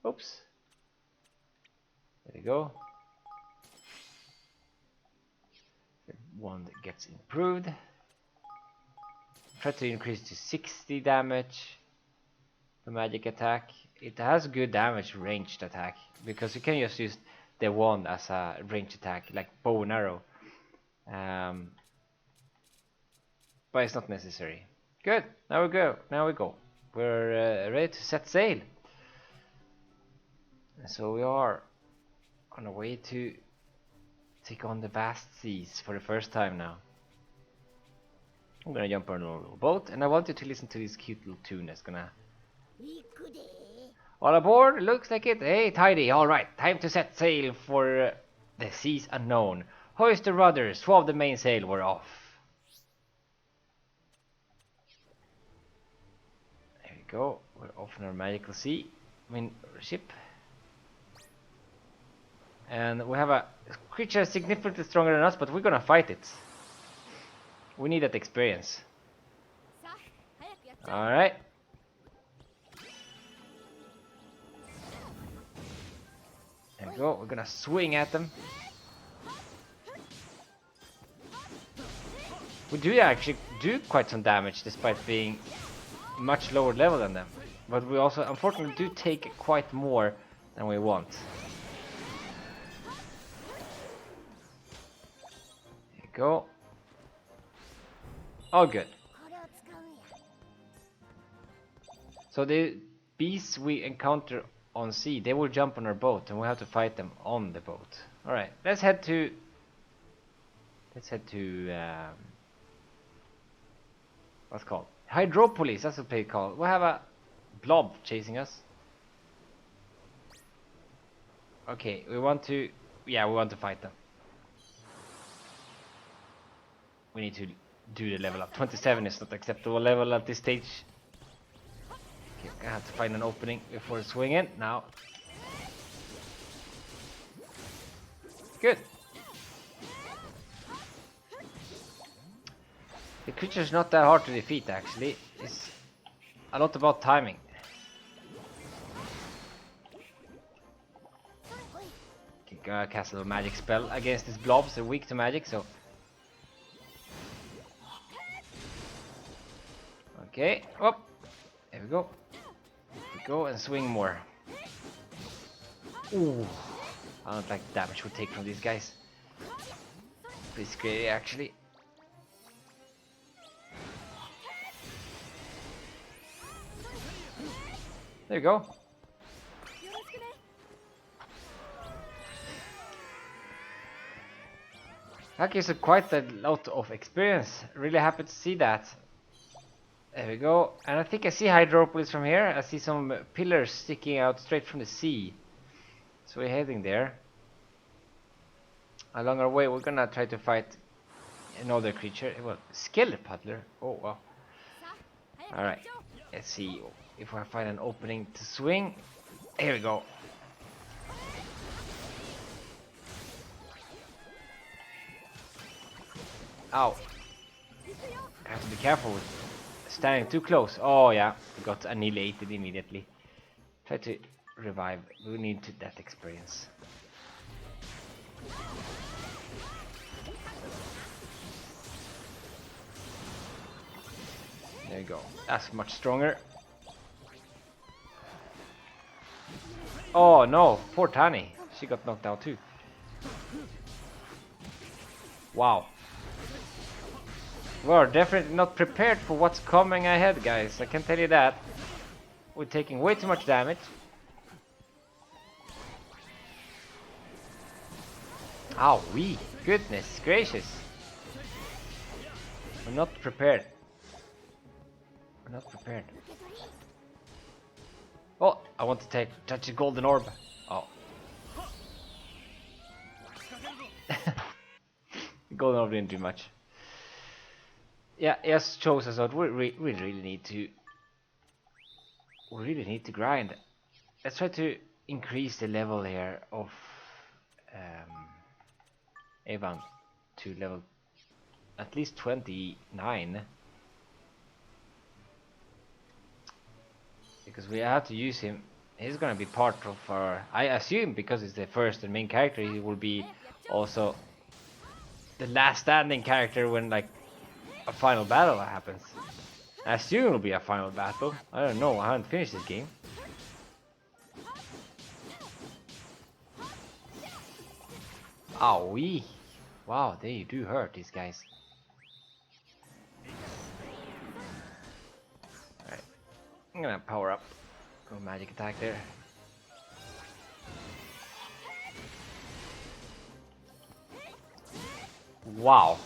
Oops. There we go. The wand gets improved. Try to increase to 60 damage. The magic attack. It has good damage ranged attack, because you can just use the wand as a ranged attack, like bow and arrow. But it's not necessary. Good. Now we go. We're ready to set sail. So we are on our way to take on the vast seas for the first time now. I'm gonna jump on a little boat, and I want you to listen to this cute little tune that's gonna... All aboard, looks like it. Hey, tidy, alright. Time to set sail for the seas unknown. Hoist the rudder, swab the mainsail, we're off. There we go, we're off in our magical ship. And we have a creature significantly stronger than us, but we're gonna fight it. We need that experience. Alright. There we go, we're gonna swing at them. We do actually do quite some damage despite being much lower level than them. But we also unfortunately do take quite more than we want. There you go. All good. So the beasts we encounter on sea, they will jump on our boat, and we have to fight them on the boat. All right, let's head to what's it called? Hydropolis. That's what it's called. We have a blob chasing us. Okay, we want to fight them. We need to do the level up. 27 is not acceptable level at this stage. Okay, I have to find an opening before swinging. Now. Good. The creature is not that hard to defeat actually. It's a lot about timing. Okay, gonna cast a little magic spell against these blobs. They're weak to magic, so... Okay, up. There we go. We go and swing more. Ooh, I don't like the damage we take from these guys. Pretty scary actually. There you go. That gives us quite a lot of experience. Really happy to see that. There we go. And I think I see Hydropolis from here. I see some pillars sticking out straight from the sea. So we're heading there. Along our way, we're gonna try to fight another creature. Well, skeleton puddler. Oh wow. Alright. Let's see if I find an opening to swing. Here we go. Ow. I have to be careful with standing too close. Oh yeah, got annihilated immediately. Try to revive. We need that experience. There you go. That's much stronger. Oh no, poor Tani. She got knocked out too. Wow. We're definitely not prepared for what's coming ahead, guys. I can tell you that. We're taking way too much damage. Ow, wee. Goodness gracious. We're not prepared. We're not prepared. Oh, I want to touch the golden orb. Oh. The golden orb didn't do much. Yeah, yes, shows us out. We really need to. We really need to grind. Let's try to increase the level here of Evan to level at least 29. Because we have to use him. He's gonna be part of our. I assume because he's the first and main character, he will be also the last standing character when like a final battle happens. I assume it'll be a final battle. I don't know. I haven't finished this game. Owie! Wow, they do hurt these guys. Alright, I'm gonna power up. Go magic attack there. Wow.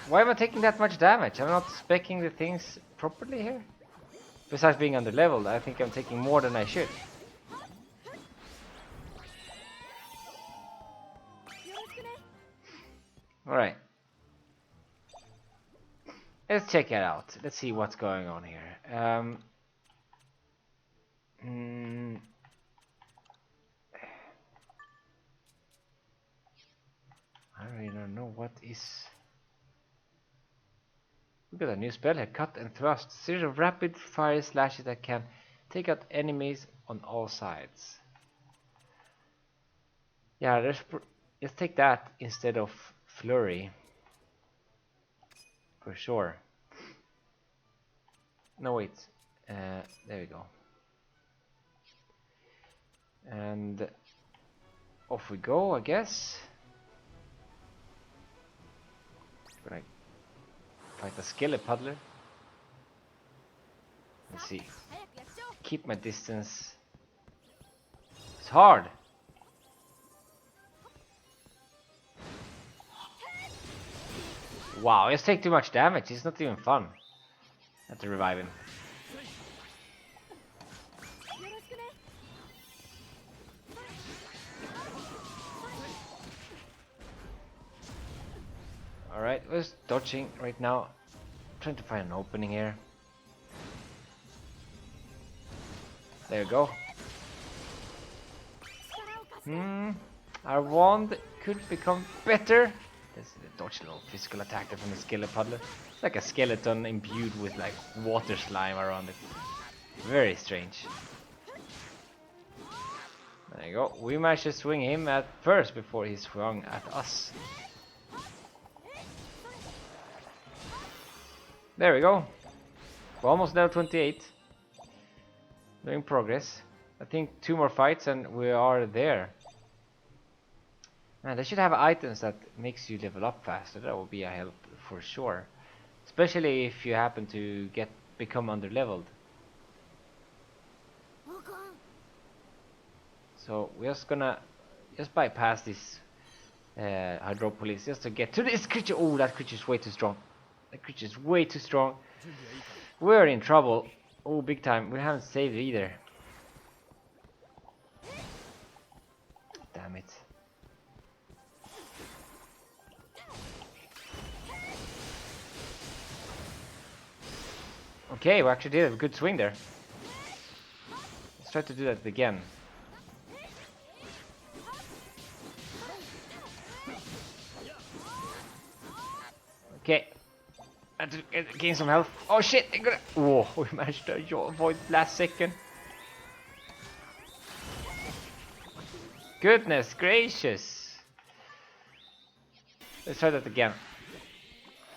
Why am I taking that much damage? I'm not speccing the things properly here. Besides being underleveled, I think I'm taking more than I should. Alright. Let's check it out. Let's see what's going on here. I really don't know what is. We got a new spell here. Cut and thrust. Series of rapid fire slashes that can take out enemies on all sides. Yeah, let's take that instead of flurry. For sure. No wait. There we go. And off we go, I guess. Gonna fight a skeleton puddler. Let's see. Keep my distance. It's hard. Wow, just take too much damage. It's not even fun. I have to revive him. Alright, we're just dodging right now. Trying to find an opening here. There you go. Our wand could become better. There's a dodge little physical attack there from the skeleton puddler. It's like a skeleton imbued with like water slime around it. Very strange. There you go. We managed to swing him at first before he swung at us. There we go. We're almost level 28. Doing progress. I think 2 more fights and we are there. Man, they should have items that makes you level up faster. That would be a help for sure. Especially if you happen to become underleveled. So we're just gonna bypass this Hydropolis just to get to this creature. Oh, that creature is way too strong. That creature is way too strong. We're in trouble. Oh, big time. We haven't saved either. Damn it. Okay, we actually did a good swing there. Let's try to do that again. Okay. I had to gain some health. Oh shit! Oh, we managed to avoid last second. Goodness gracious! Let's try that again.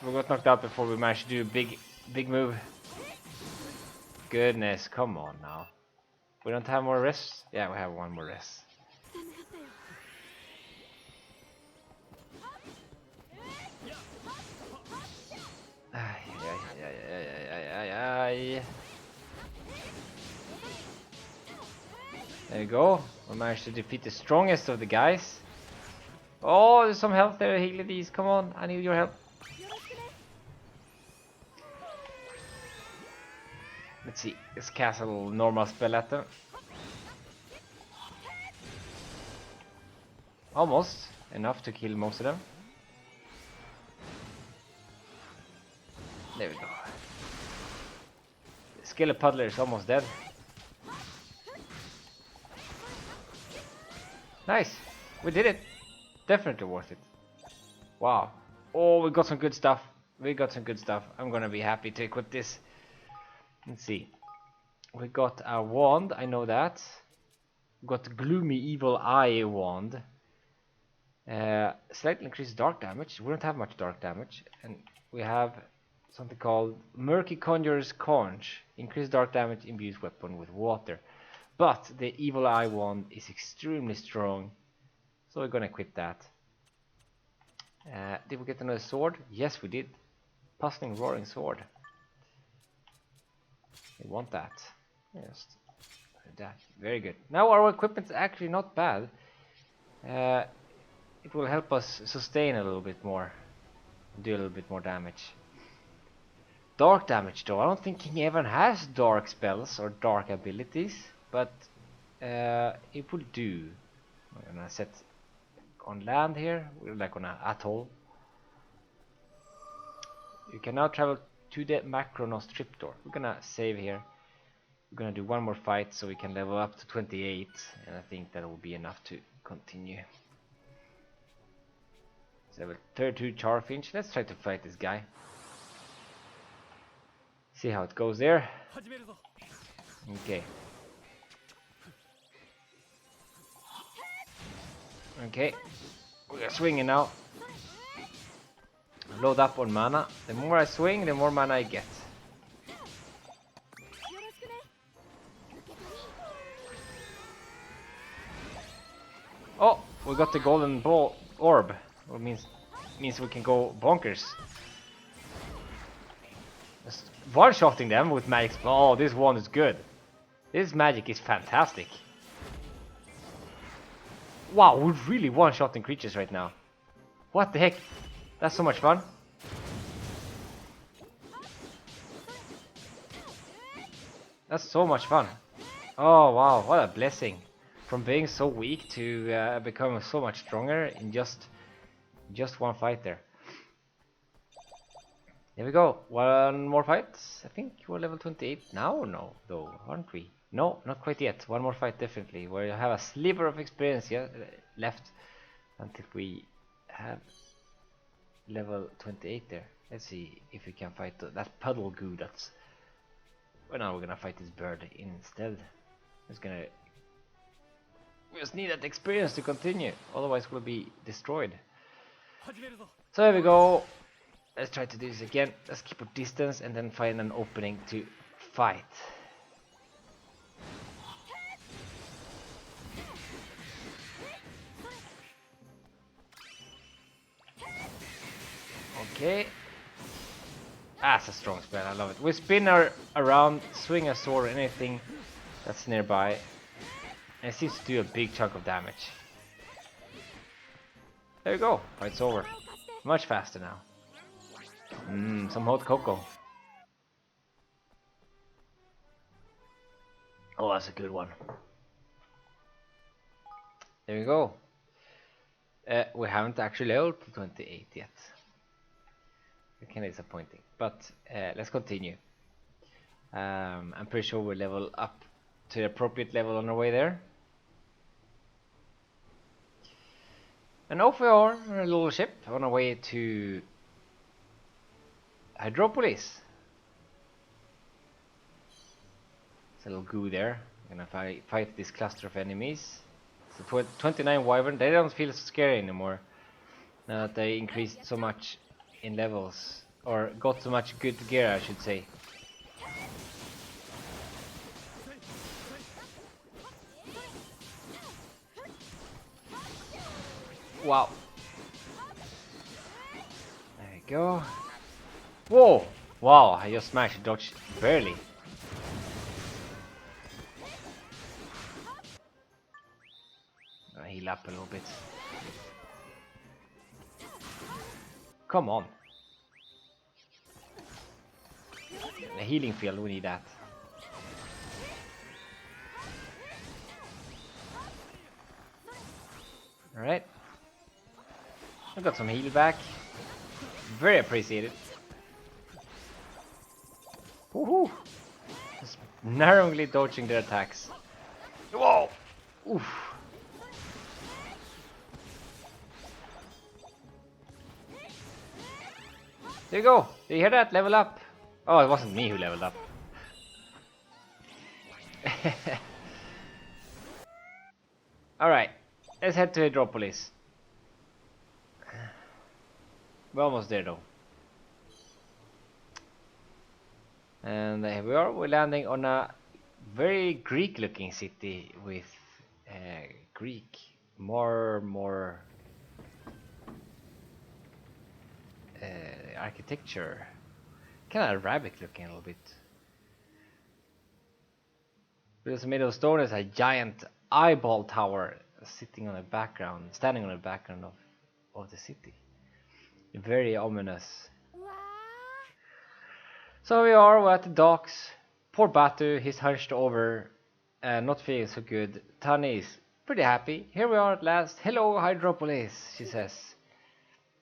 We got knocked out before we managed to do a big move. Goodness, come on now. We don't have more rests? Yeah, we have one more rest. There you go. We managed to defeat the strongest of the guys. Oh, there's some health there, Healy. Come on, I need your help. Let's see. Let's cast a little normal spell at them. Almost enough to kill most of them. There we go. The Skeleton Puddler is almost dead. Nice. We did it. Definitely worth it. Wow. Oh, we got some good stuff. We got some good stuff. I'm gonna be happy to equip this. Let's see. We got a wand, I know that. We got Gloomy Evil Eye wand. Slightly increased dark damage. We don't have much dark damage. And we have something called Murky Conjurer's Conch. Increased dark damage imbues weapon with water. But the Evil Eye wand is extremely strong. So we're gonna equip that. Did we get another sword? Yes, we did. Puzzling Roaring Sword. We want that. Yes. That. Very good. Now our equipment's actually not bad. It will help us sustain a little bit more. Do a little bit more damage. Dark damage though. I don't think King Evan has dark spells or dark abilities. But it will do. I'm gonna set on land here. We're like on an atoll. You can now travel to the Macronos Triptor. We're gonna save here. We're gonna do one more fight so we can level up to 28, and I think that will be enough to continue. So level 32 Charfinch. Let's try to fight this guy. See how it goes there. Okay. Okay. We are swinging now. Load up on mana. The more I swing, the more mana I get. Oh, we got the golden ball orb. It means we can go bonkers. Just one-shotting them with magic. Oh, this one is good. This magic is fantastic. Wow, we're really one-shotting creatures right now. What the heck? That's so much fun. That's so much fun. Oh wow, what a blessing. From being so weak to becoming so much stronger in just one fight there. There we go. One more fight. I think we're level 28 now or no, though, aren't we? No, not quite yet. One more fight definitely, where you have a sliver of experience left until we have level 28 there. Let's see if we can fight that puddle goo that's... Well, now we're gonna fight this bird instead. We just need that experience to continue, otherwise we'll be destroyed. So there we go. Let's try to do this again. Let's keep a distance and then find an opening to fight. Okay. That's a strong spell, I love it. We spin around, swing a sword or anything that's nearby. And it seems to do a big chunk of damage. There we go. Fight's over. Much faster now. Some hot cocoa. Oh, that's a good one. There we go. We haven't actually leveled to 28 yet. Kind of disappointing, but let's continue. I'm pretty sure we'll level up to the appropriate level on our way there. And off we are on a little ship on our way to Hydropolis. It's a little goo there. Gonna fight this cluster of enemies. So 29 wyvern. They don't feel so scary anymore. Now that they increased so much in levels. Or got so much good gear, I should say. Wow. There we go. Whoa! Wow, I just managed to dodge barely. I'll heal up a little bit. Come on. A healing field, we need that. Alright. I got some heal back. Very appreciated. Woohoo! Just narrowly dodging their attacks. Whoa! Oof. There you go. Did you hear that? Level up. Oh, it wasn't me who leveled up. Alright. Let's head to Hydropolis. We're almost there though. And here we are. We're landing on a very Greek looking city with Greek. More architecture. Kind of Arabic looking a little bit. But it's made of stone. There's a giant eyeball tower sitting on a background, standing on the background of the city. Very ominous. So we're at the docks. Poor Batu, he's hunched over and not feeling so good. Tani is pretty happy. Here we are at last. Hello, Hydropolis, she says.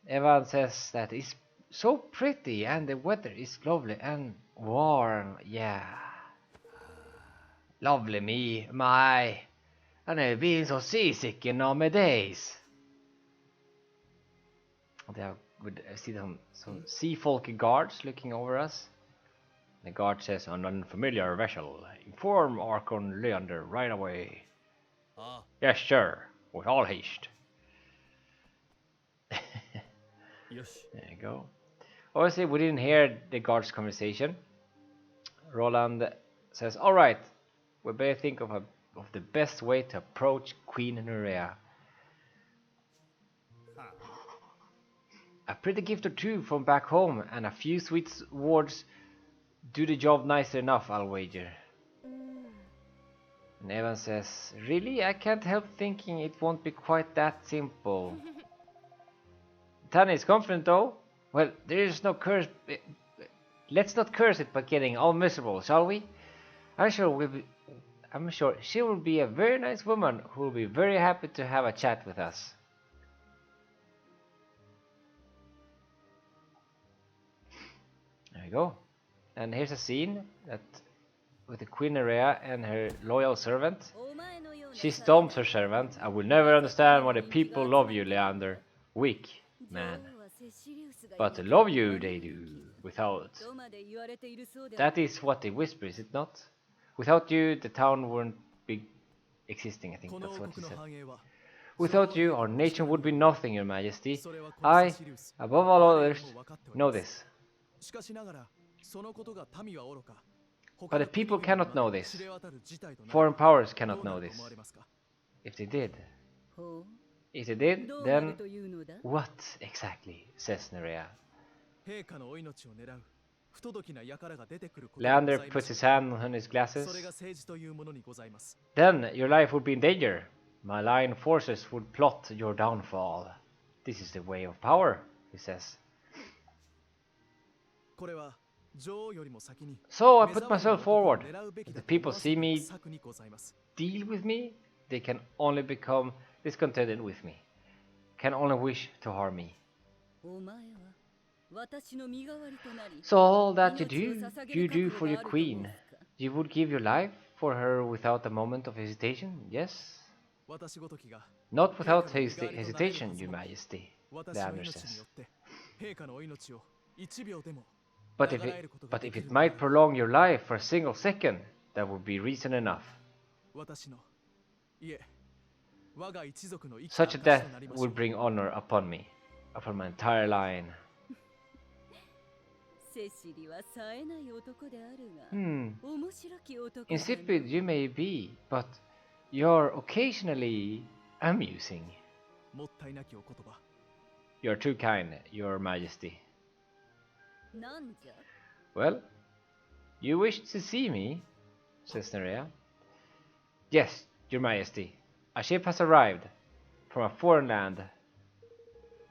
Evan says that it's so pretty and the weather is lovely and warm. Yeah. Lovely me, my. And I've been so seasick in all my days. I see some sea folk guards looking over us. The guard says, an unfamiliar vessel. Inform Archon Leander right away. Yes, sir. With all haste. There you go. Obviously, we didn't hear the guard's conversation. Roland says, alright, we better think of the best way to approach Queen Nerea. A pretty gift or two from back home and a few sweet words do the job nicer enough, I'll wager. And Evan says, really? I can't help thinking it won't be quite that simple. Tani is confident though. Well, there is no curse. Let's not curse it by getting all miserable, shall we? I'm sure she will be a very nice woman who will be very happy to have a chat with us. There we go. And here's a scene that with the Queen Nerea and her loyal servant. She stomps her servant. I will never understand why the people love you, Leander. Weak man. But love you they do. Without. That is what they whisper, is it not? Without you, the town wouldn't be existing, I think that's what he said. Without you, our nation would be nothing, your majesty. I, above all others, know this. But the people cannot know this. Foreign powers cannot know this. If they did, then what exactly, says Nerea. Leander puts his hand on his glasses. Then your life would be in danger. Malign forces would plot your downfall. This is the way of power, he says. So I put myself forward. If the people see me deal with me, they can only become discontented with me, can only wish to harm me. So all that you do for your queen. You would give your life for her without a moment of hesitation, yes? Not without hesitation, Your Majesty, Leander says. But if it might prolong your life for a single second, that would be reason enough. Such a death would bring honor upon me, upon my entire line. Insipid you may be, but you're occasionally amusing. You're too kind, Your Majesty. Well, you wished to see me, says Nerea. Yes, Your Majesty. A ship has arrived from a foreign land.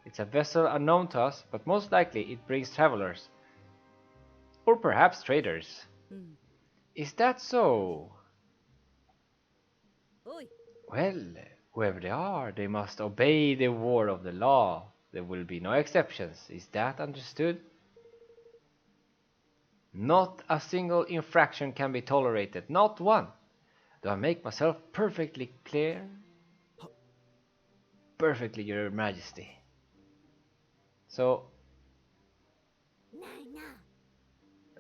It's a vessel unknown to us, but most likely it brings travelers. Or perhaps traders. Is that so? Well, whoever they are, they must obey the word of the law. There will be no exceptions. Is that understood? Not a single infraction can be tolerated. Not one. Do I make myself perfectly clear? Perfectly, Your Majesty. So,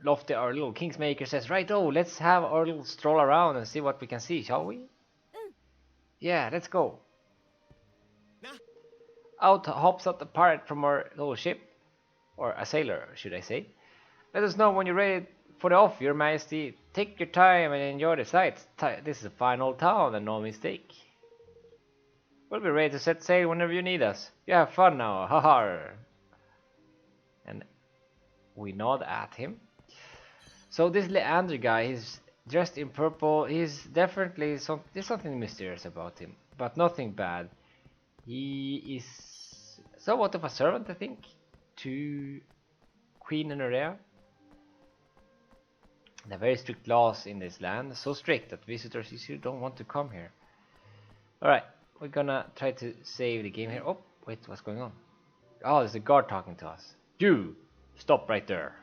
Lofty, our little Kingsmaker, says, right, oh, let's have our little stroll around and see what we can see, shall we? Yeah, let's go. Out hops up the pirate from our little ship. Or a sailor, should I say. Let us know when you're ready for the off, Your Majesty. Take your time and enjoy the sights. This is a fine old town and no mistake. We'll be ready to set sail whenever you need us. You have fun now, haha. And we nod at him. So this Leander guy, he's dressed in purple. He's definitely there's something mysterious about him, but nothing bad. He is somewhat of a servant, I think, to Queen Nerea. There are very strict laws in this land, so strict that visitors usually don't want to come here. Alright, we're gonna try to save the game here. Oh, wait, what's going on? Oh, there's a guard talking to us. You! Stop right there.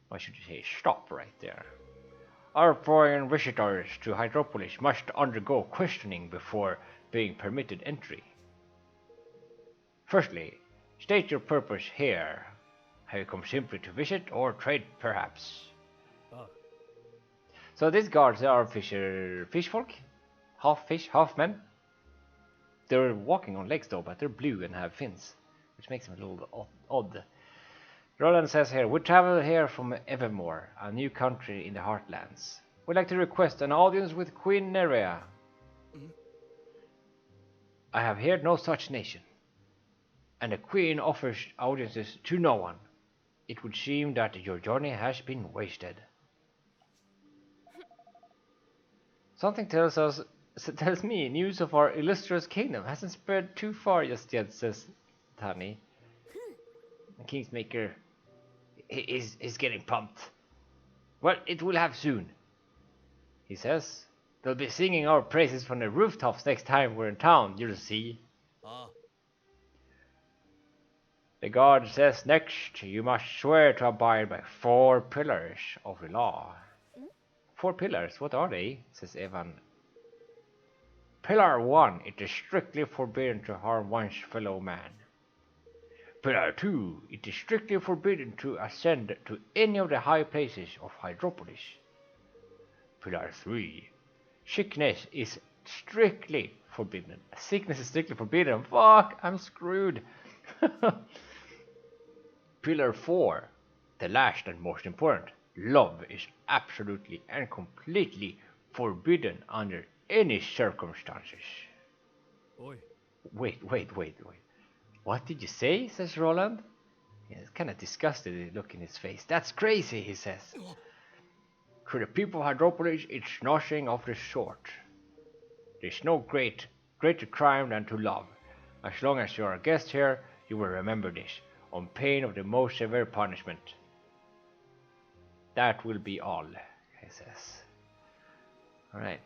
Why should you say stop right there? Our foreign visitors to Hydropolis must undergo questioning before being permitted entry. Firstly, state your purpose here. Have you come simply to visit or trade, perhaps? So these guards are fish folk? Half fish, half men? They're walking on legs though, but they're blue and have fins, which makes them a little odd. Roland says here, we travel here from Evermore, a new country in the Heartlands. We'd like to request an audience with Queen Nerea. I have heard no such nation, and the Queen offers audiences to no one. It would seem that your journey has been wasted. Something tells me news of our illustrious kingdom hasn't spread too far just yet, says Tani. The Kingsmaker is getting pumped. Well, it will have soon, he says. They'll be singing our praises from the rooftops next time we're in town, you'll see. The guard says next, you must swear to abide by 4 pillars of the law. 4 pillars, what are they? Says Evan. Pillar 1, it is strictly forbidden to harm one's fellow man. Pillar 2, it is strictly forbidden to ascend to any of the high places of Hydropolis. Pillar 3, sickness is strictly forbidden. Sickness is strictly forbidden. Fuck, I'm screwed. Pillar 4, the last and most important, love is absolutely and completely forbidden under any circumstances. Wait. What did you say? Says Roland. He's kind of disgusted look in his face. That's crazy, he says. To the people of Hydropolis, it's nothing of the sort. There's no greater crime than to love. As long as you're a guest here, you will remember this, on pain of the most severe punishment. That will be all, he says. Alright.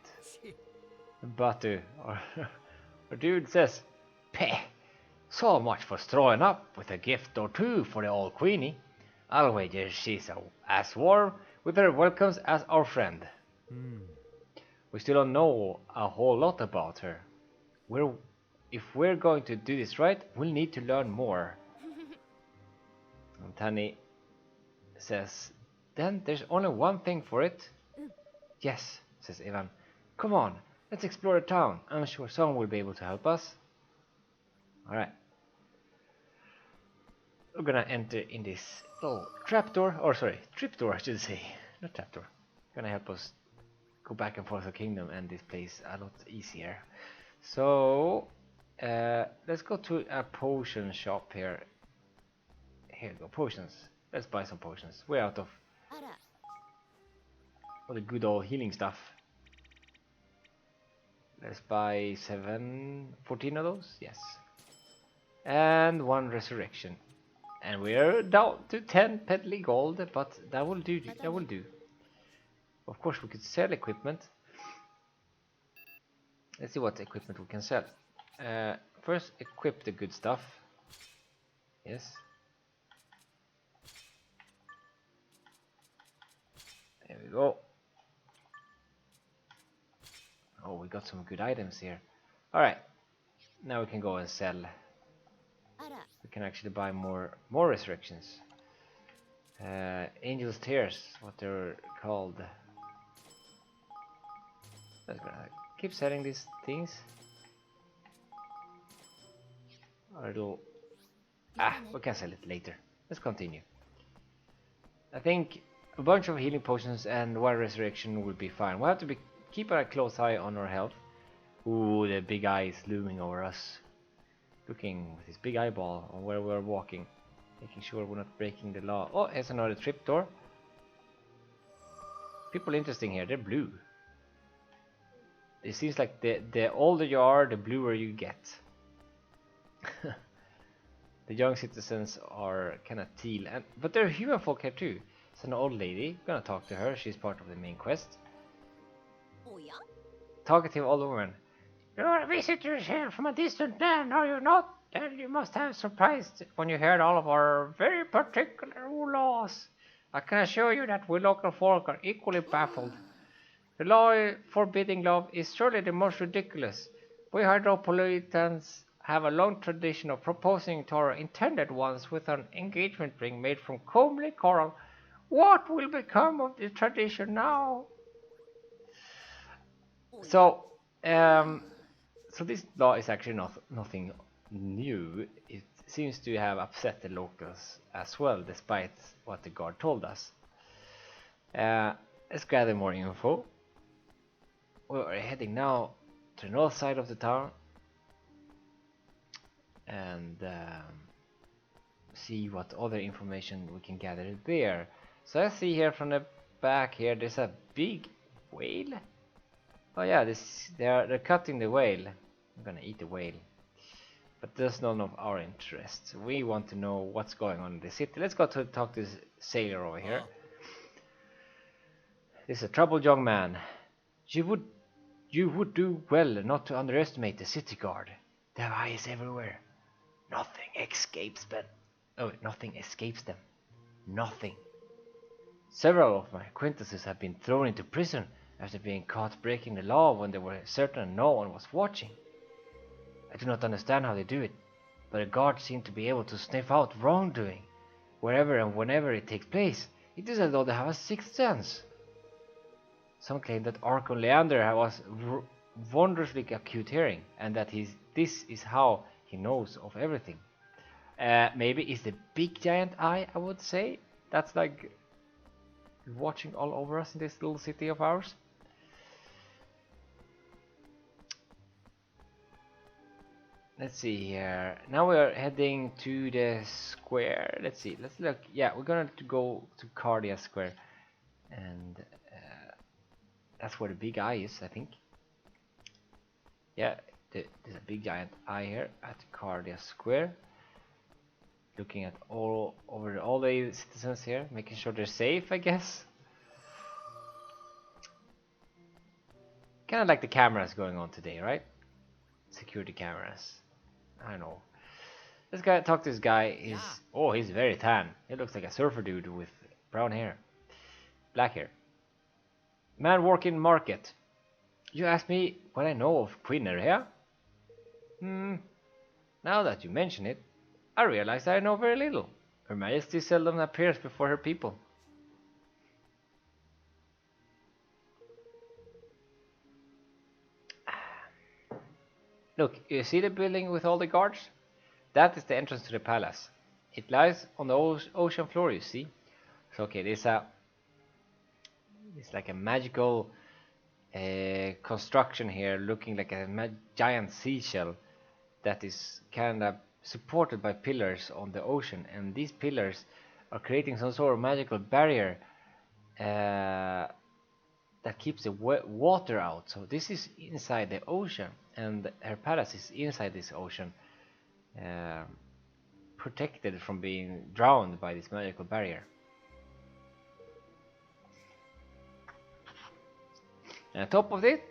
But our dude says, Peh, so much for throwing up with a gift or two for the old Queenie. I'll wager she's as warm with her welcomes as our friend. We still don't know a whole lot about her. If we're going to do this right, we'll need to learn more. And Tani says, then there's only one thing for it. Yes, says Ivan. Come on, let's explore the town. I'm sure someone will be able to help us. Alright. We're gonna enter in this little trapdoor, or sorry, tripdoor I should say. Not trapdoor. Gonna help us go back and forth the kingdom and this place a lot easier. So, let's go to a potion shop here. Here we go, potions. Let's buy some potions. We're out of all the good old healing stuff. Let's buy 14 of those, yes. And 1 resurrection. And we're down to 10 peddly gold, but that will do, that will do. Of course we could sell equipment. Let's see what equipment we can sell. First equip the good stuff. Yes. There we go. Oh, we got some good items here. Alright. Now we can go and sell. We can actually buy more resurrections. Angel's Tears, what they're called. Let's keep selling these things. Or it'll... we can sell it later. Let's continue. I think a bunch of healing potions and 1 resurrection will be fine. We'll have to keep a close eye on our health. Ooh, the big eye is looming over us. Looking with his big eyeball on where we're walking. Making sure we're not breaking the law. Oh, here's another trapdoor. People interesting here, they're blue. It seems like the older you are, the bluer you get. The young citizens are kind of teal, but there are human folk here too. It's an old lady. Gonna talk to her. She's part of the main quest. Talkative old woman. You're visitors here from a distant land, are you not? Then you must have surprised when you heard all of our very particular laws. I can assure you that we local folk are equally baffled. The law forbidding love is surely the most ridiculous. We hydropolitans have a long tradition of proposing to our intended ones with an engagement ring made from comely coral. What will become of this tradition now? So, so this law is actually nothing new. It seems to have upset the locals as well, despite what the guard told us. Let's gather more info. We're heading now to the north side of the town and see what other information we can gather there. So I see here from the back here there's a big whale. Oh yeah, they're cutting the whale. I'm gonna eat the whale. But that's none of our interest. We want to know what's going on in the city. Let's go to talk to this sailor over here. This is a troubled young man. You would do well not to underestimate the city guard. They have eyes everywhere. Nothing escapes them. Oh, nothing escapes them. Nothing. Several of my acquaintances have been thrown into prison after being caught breaking the law when they were certain no one was watching. I do not understand how they do it, but the guards seem to be able to sniff out wrongdoing wherever and whenever it takes place. It is as though they have a sixth sense. Some claim that Archon Leander was wondrously acute hearing, and that this is how he knows of everything. Maybe it's the big giant eye, I would say. That's like watching all over us in this little city of ours. Let's see here. Now we are heading to the square. Let's see. Let's look. Yeah, we're gonna go to Cardia Square, and that's where the big eye is, I think. Yeah, there's a big giant eye here at Cardia Square. Looking at all the citizens here, making sure they're safe, I guess. Kind of like the cameras going on today, right? Security cameras. I don't know. Let's go talk to this guy. He's very tan. He looks like a surfer dude with brown hair. Black hair. Man working market. You asked me what I know of Queen Nerea? Now that you mention it, I realize I know very little. Her Majesty seldom appears before her people. Look, you see the building with all the guards? That is the entrance to the palace. It lies on the ocean floor, you see. So okay, it's like a magical construction here, looking like a giant seashell that is kind of supported by pillars on the ocean, and these pillars are creating some sort of magical barrier that keeps the water out. So this is inside the ocean, and her palace is inside this ocean, uh, protected from being drowned by this magical barrier. And on top of it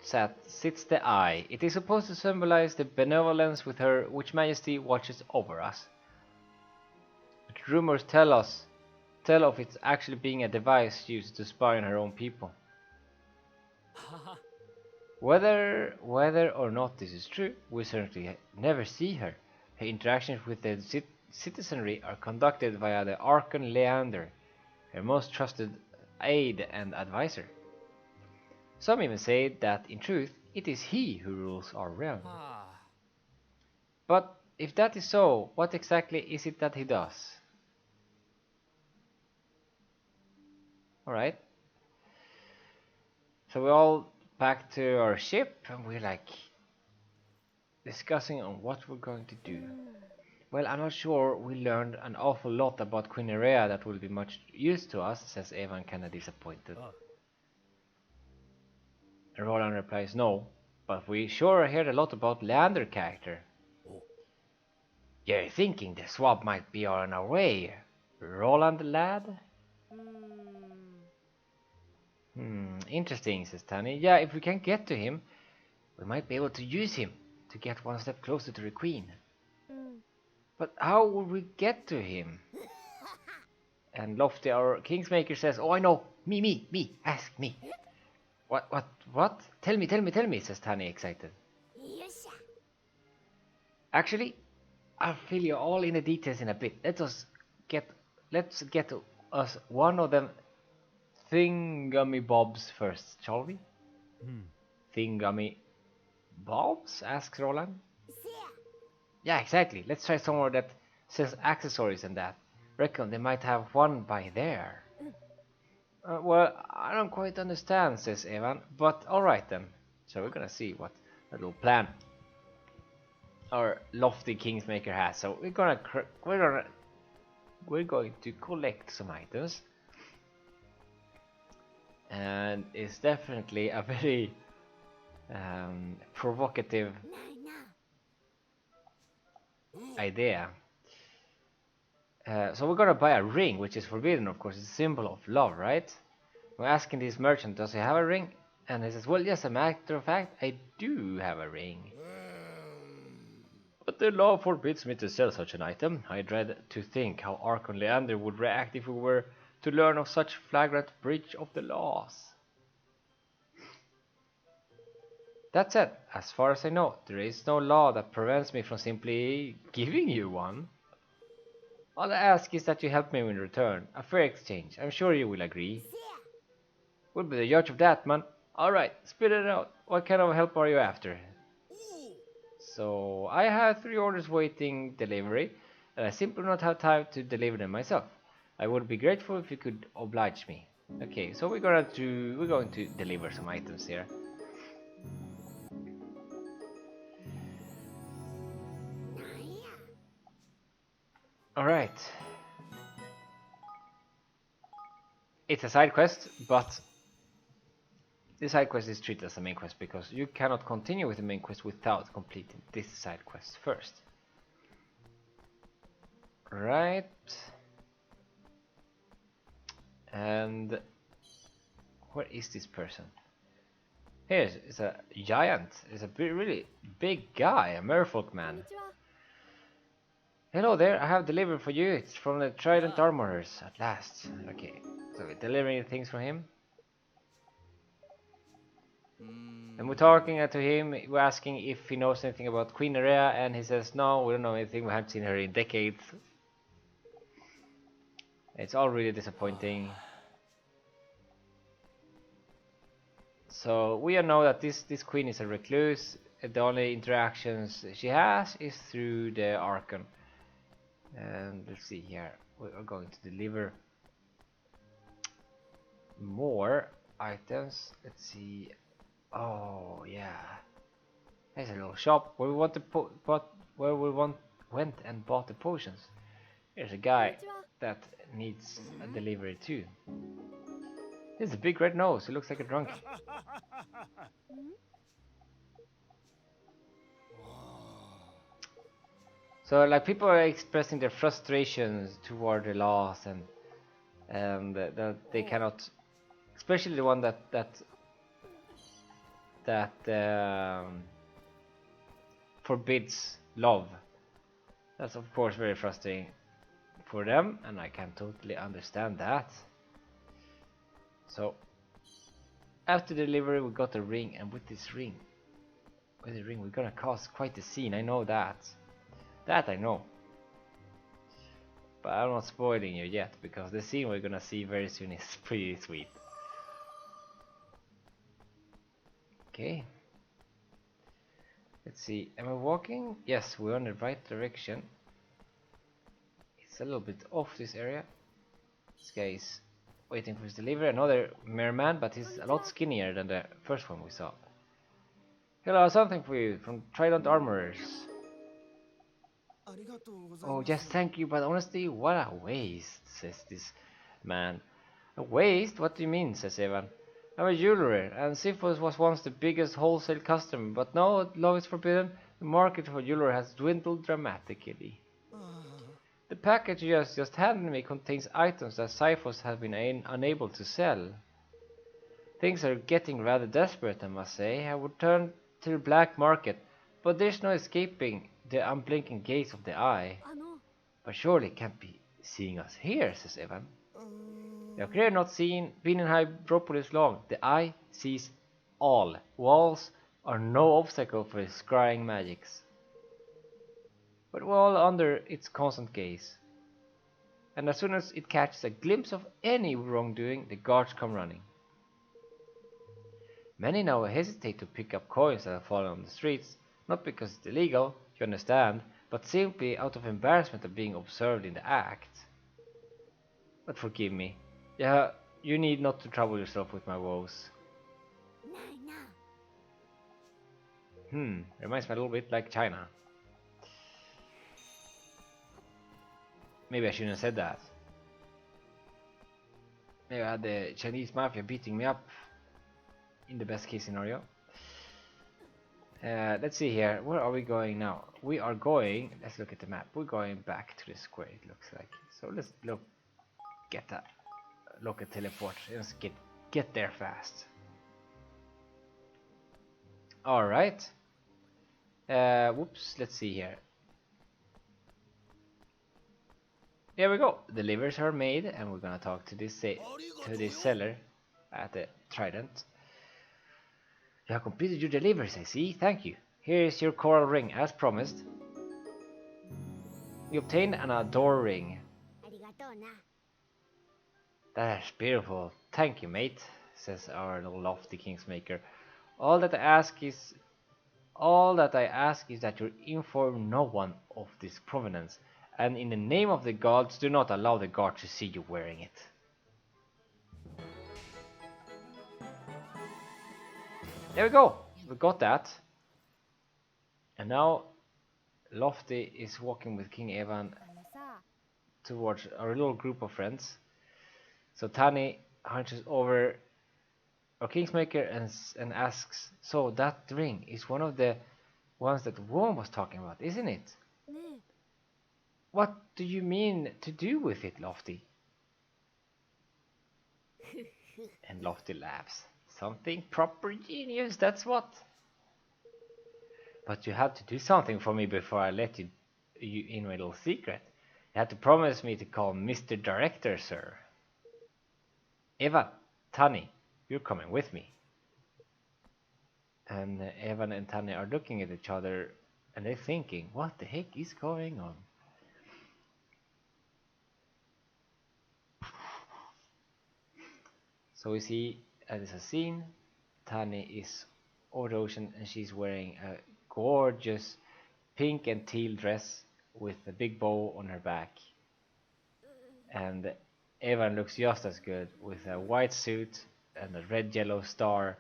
sits the eye. It is supposed to symbolize the benevolence with her which Majesty watches over us. But rumors tell of it actually being a device used to spy on her own people. Whether or not this is true, we certainly never see her. Her interactions with the citizenry are conducted via the Archon Leander, her most trusted aide and advisor. Some even say that, in truth, it is he who rules our realm. But if that is so, what exactly is it that he does? Alright. So we're all back to our ship, and we're like discussing on what we're going to do. Well, I'm not sure we learned an awful lot about Queen Nerea that will be much use to us, says Evan, kinda disappointed. Roland replies, no, but we sure heard a lot about Leander character. You're thinking the swab might be on our way, Roland lad? Interesting, says Tanny. Yeah, if we can get to him, we might be able to use him to get one step closer to the Queen. But how will we get to him? And Lofty, our Kingsmaker, says, oh, I know, me, ask me. What? Tell me, says Tanny, excited. Actually, I'll fill you all in the details in a bit. Let's get us one of them thingummy bobs first, shall we? Thingummy bobs? Asks Roland. Yeah, exactly. Let's try somewhere that sells accessories and that. Reckon they might have one by there. Well, I don't quite understand, says Evan, but alright then. So we're gonna see what little plan our Lofty Kingsmaker has. So we're going to collect some items, and it's definitely a very provocative idea. So we're gonna buy a ring, which is forbidden, of course. It's a symbol of love, right? We're asking this merchant, does he have a ring? And he says, well, yes, as a matter of fact, I do have a ring. But the law forbids me to sell such an item. I dread to think how Archon Leander would react if we were to learn of such flagrant breach of the laws. That said, as far as I know, there is no law that prevents me from simply giving you one. All I ask is that you help me in return, a fair exchange. I'm sure you will agree. We'll be the judge of that, man. Alright, spit it out. What kind of help are you after? So, I have 3 orders waiting delivery, and I simply do not have time to deliver them myself. I would be grateful if you could oblige me. Okay, so we're going to deliver some items here. Alright. It's a side quest, but this side quest is treated as a main quest because you cannot continue with the main quest without completing this side quest first. Right. And where is this person? Here is a giant. It's a really big guy, a merfolk man. Hello there, I have delivered for you. It's from the Trident Armorers at last. Okay, so So we're delivering things from him. And we're talking to him, we're asking if he knows anything about Queen Area, and he says, no, we don't know anything, we haven't seen her in decades. It's all really disappointing. So we all know that this queen is a recluse. The only interactions she has is through the Archon. And let's see here, we are going to deliver more items. Let's see. Oh yeah, there's a little shop where we want to went and bought the potions. Here's a guy that needs a delivery too. He has a big red nose. He looks like a drunk. So like people are expressing their frustrations toward the laws and that they cannot, especially the one that forbids love. That's of course very frustrating for them, and I can totally understand that. So after delivery we got a ring, and with this ring, we're gonna cause quite a scene. I know that. That I know. But I'm not spoiling you yet, because the scene we're gonna see very soon is pretty sweet. Okay. Let's see, am I walking? Yes, we're on the right direction. It's a little bit off this area. This guy is waiting for his delivery. Another merman, but he's a lot skinnier than the first one we saw. Hello, something for you from Trident Armorers. Oh, yes, thank you, but honestly, what a waste, says this man. A waste? What do you mean, says Evan. I'm a jeweler, and Sifos was once the biggest wholesale customer, but now law is forbidden, the market for jewelry has dwindled dramatically. The package you just handed me contains items that Sifos have been unable to sell. Things are getting rather desperate, I must say. I would turn to the black market, but there's no escaping the unblinking gaze of the eye. But surely it can't be seeing us here, says Evan. You have clearly not been in Hydropolis long. The eye sees all. Walls are no obstacle for his scrying magics. But we're all under its constant gaze. And as soon as it catches a glimpse of any wrongdoing, the guards come running. Many now hesitate to pick up coins that have fallen on the streets, not because it's illegal, you understand, but simply out of embarrassment of being observed in the act. But forgive me. Yeah, you need not to trouble yourself with my woes. Reminds me a little bit like China. Maybe I shouldn't have said that. Maybe I had the Chinese mafia beating me up in the best case scenario. Let's see here. Where are we going now? We are going. Let's look at the map. We're going back to the square. It looks like. So let's get a look at teleport. Let's get there fast. All right. Whoops. Let's see here. There we go. The livers are made, and we're gonna talk to this seller at the Trident. You have completed your deliveries, I see. Thank you. Here is your coral ring, as promised. You obtained an adore ring. That's beautiful. Thank you, mate, says our little lofty Kingsmaker. All that I ask is that you inform no one of this provenance, and in the name of the gods, do not allow the guard to see you wearing it. There we go. We got that. And now Lofty is walking with King Evan towards our little group of friends. So Tani hunches over our Kingsmaker and asks, so that ring is one of the ones that Woman was talking about, isn't it? What do you mean to do with it, Lofty? And Lofty laughs. Something proper genius, that's what. But you had to do something for me before I let you in my little secret. You had to promise me to call Mr. Director, sir. Evan, Tani, you're coming with me. And Evan and Tani are looking at each other and they're thinking, what the heck is going on? So we see, there's a scene, Tani is over the ocean and she's wearing a gorgeous pink and teal dress with a big bow on her back. And Evan looks just as good with a white suit and a red yellow star.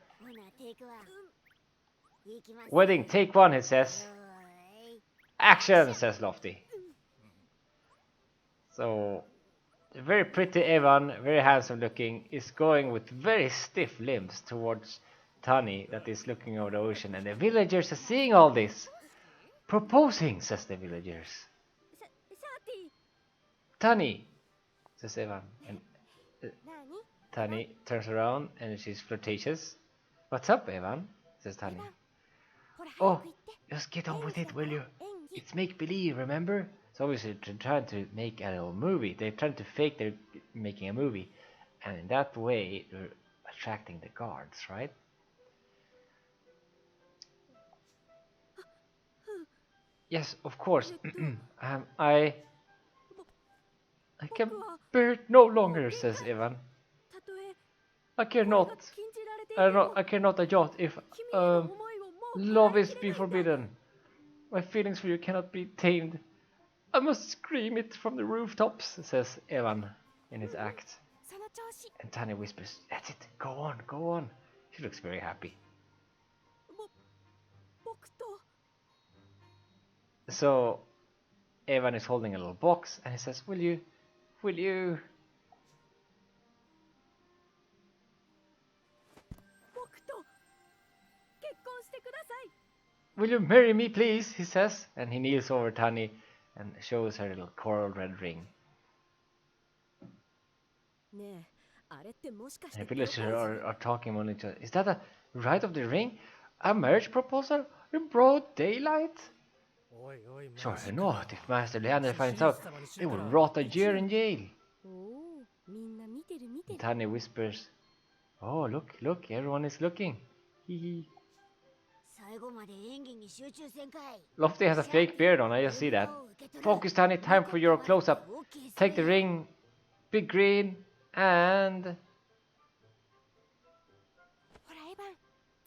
Wedding, take one, he says. Action, says Lofty. So, very pretty Evan, very handsome looking, is going with very stiff limbs towards Tani that is looking over the ocean. And the villagers are seeing all this. Proposing, says the villagers. Tani, says Evan. And Tani turns around and she's flirtatious. What's up, Evan? Says Tani. Oh, just get on with it, will you? It's make-believe, remember? So obviously they're trying to make a little movie. They're trying to fake they're making a movie. And in that way, they're attracting the guards, right? Yes, of course. I can bear it no longer, says Evan. I cannot adjust if love is be forbidden. My feelings for you cannot be tamed. I must scream it from the rooftops, says Evan in his act. And Tani whispers, that's it, go on, go on. She looks very happy. So Evan is holding a little box and he says, will you marry me, please? He says, and he kneels over Tani and shows her a little coral red ring. The villagers are talking among each other. Is that a right of the ring? A marriage proposal in broad daylight? Sure not. If Master Leander finds out, they will rot a year in jail. And Tani whispers, oh, look, everyone is looking. Hee. Lofty has a fake beard on, I just see that. Focus, Tani, time for your close-up. Take the ring, big green, and...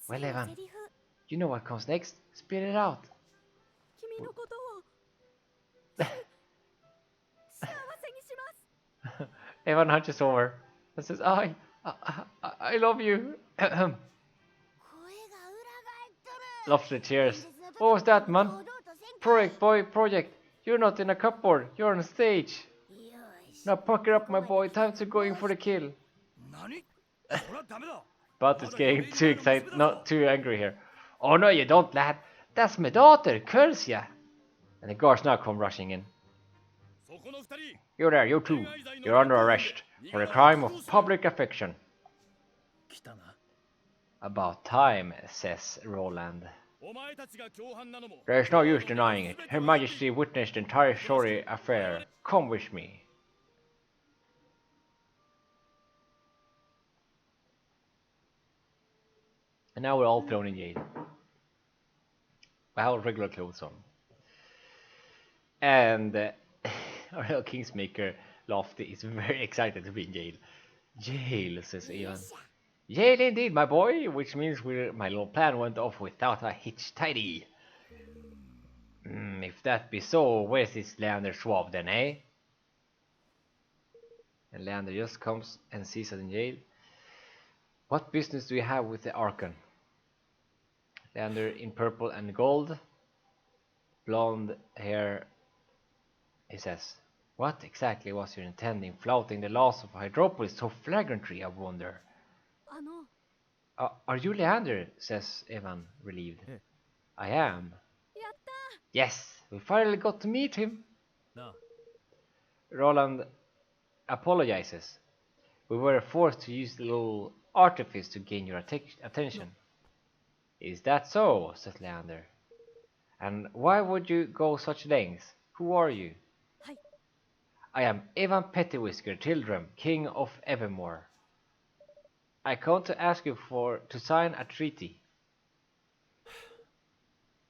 Well, Evan, you know what comes next. Spit it out. Evan hunches over and says, I love you. Lofty cheers. What was that, man? Project, boy, project. You're not in a cupboard, you're on stage. Now pucker up, my boy, time to go in for the kill. But it's getting too excited, not too angry here. Oh no, you don't, lad. That's my daughter, curse ya. And the guards now come rushing in. You there, you two. You're under arrest for the crime of public affection. About time, says Roland. There's no use denying it. Her Majesty witnessed the entire sorry affair. Come with me. And now we're all thrown in jail. I have regular clothes on. And our little Kingsmaker, Lofty, is very excited to be in jail. Jail, says Ivan. Jail indeed, my boy, which means my little plan went off without a hitch tidy. If that be so, where's this Leander swab then, eh? And Leander just comes and sees us in jail. What business do you have with the Archon? Leander in purple and gold. Blonde hair. He says, what exactly was you intending flouting the laws of Hydropolis so flagrantly, I wonder? Are you Leander? Says Evan, relieved. I am. Yes, we finally got to meet him. Roland apologizes. We were forced to use a little artifice to gain your attention. Is that so? Says Leander. And why would you go such lengths? Who are you? I am Evan Pettywhisker Tildrum, King of Evermore. I come to ask you to sign a treaty.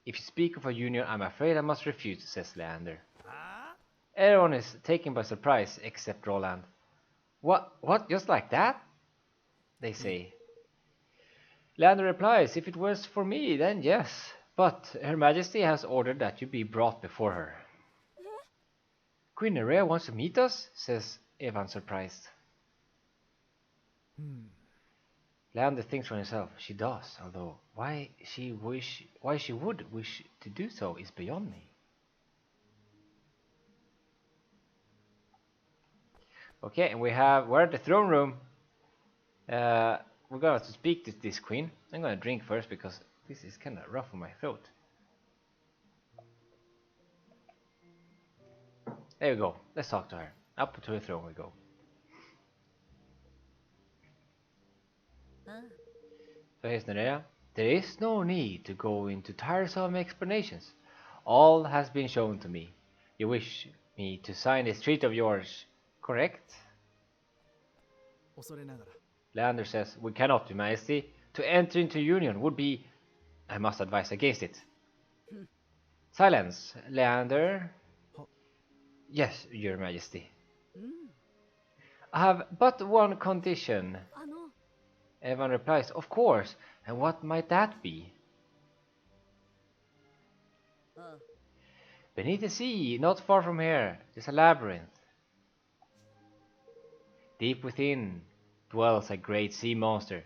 If you speak of a union, I'm afraid I must refuse, says Leander. Everyone is taken by surprise, except Roland. What, just like that? They say. Leander replies, if it was for me, then yes. But Her Majesty has ordered that you be brought before her. Queen Nerea wants to meet us? Says Evan, surprised. Leander thinks for himself. She does, although why she would wish to do so is beyond me. Okay, and we're at the throne room. We're gonna have to speak to this queen. I'm gonna drink first because this is kind of rough on my throat. There we go. Let's talk to her. Up to the throne we go. So here's Nerea. There is no need to go into tiresome explanations. All has been shown to me. You wish me to sign this treaty of yours, correct? Leander says, we cannot, Your Majesty. To enter into union would be... I must advise against it. Silence, Leander. Yes, Your Majesty. I have but one condition. Evan replies, of course. And what might that be? Beneath the sea, not far from here, is a labyrinth. Deep within dwells a great sea monster,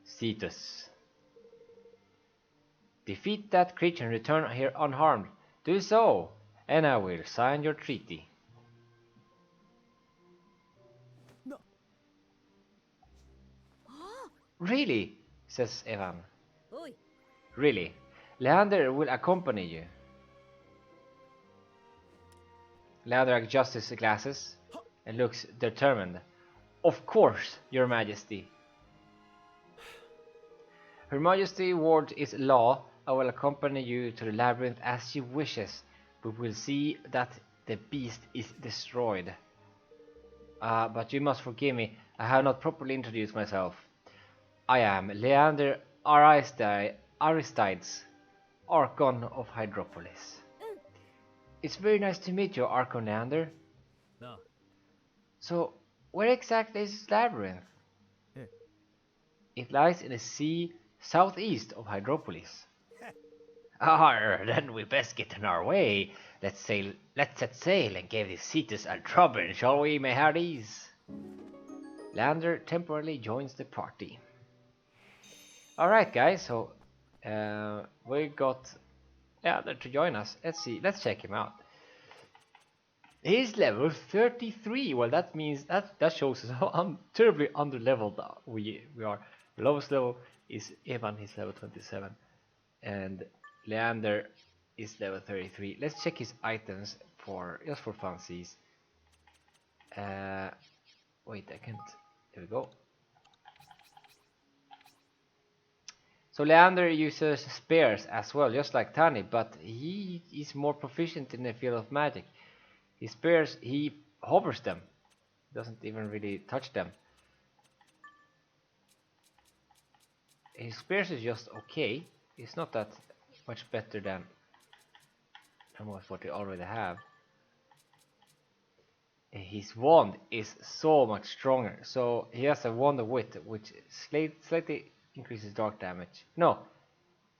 Cetus. Defeat that creature and return here unharmed. Do so, and I will sign your treaty. No. Really? Says Evan. Oy. Really? Leander will accompany you. Leander adjusts his glasses and looks determined. Of course, Your Majesty. Her Majesty ward is law. I will accompany you to the labyrinth as she wishes, but we'll see that the beast is destroyed. But you must forgive me, I have not properly introduced myself. I am Leander Aristides, Archon of Hydropolis. It's very nice to meet you, Archon Leander. No. So, where exactly is this labyrinth? It lies in the sea southeast of Hydropolis. Then we best get on our way. Let's set sail and give this Cetus a drubbing, shall we, my hearties? Leander temporarily joins the party. Alright guys, so we got Leander to join us. Let's check him out. He's level 33. Well, that means that shows us how terribly under-leveled we are. The lowest level is Evan, he's level 27. And Leander is level 33. Let's check his items just for funsies. Wait, I can't. There we go. So Leander uses spears as well, just like Tani, but he is more proficient in the field of magic. His spears, he hovers them, doesn't even really touch them. His spears is just okay. It's not that much better than what they already have. His wand is so much stronger. So he has a wand of wit, which slightly increases dark damage. No,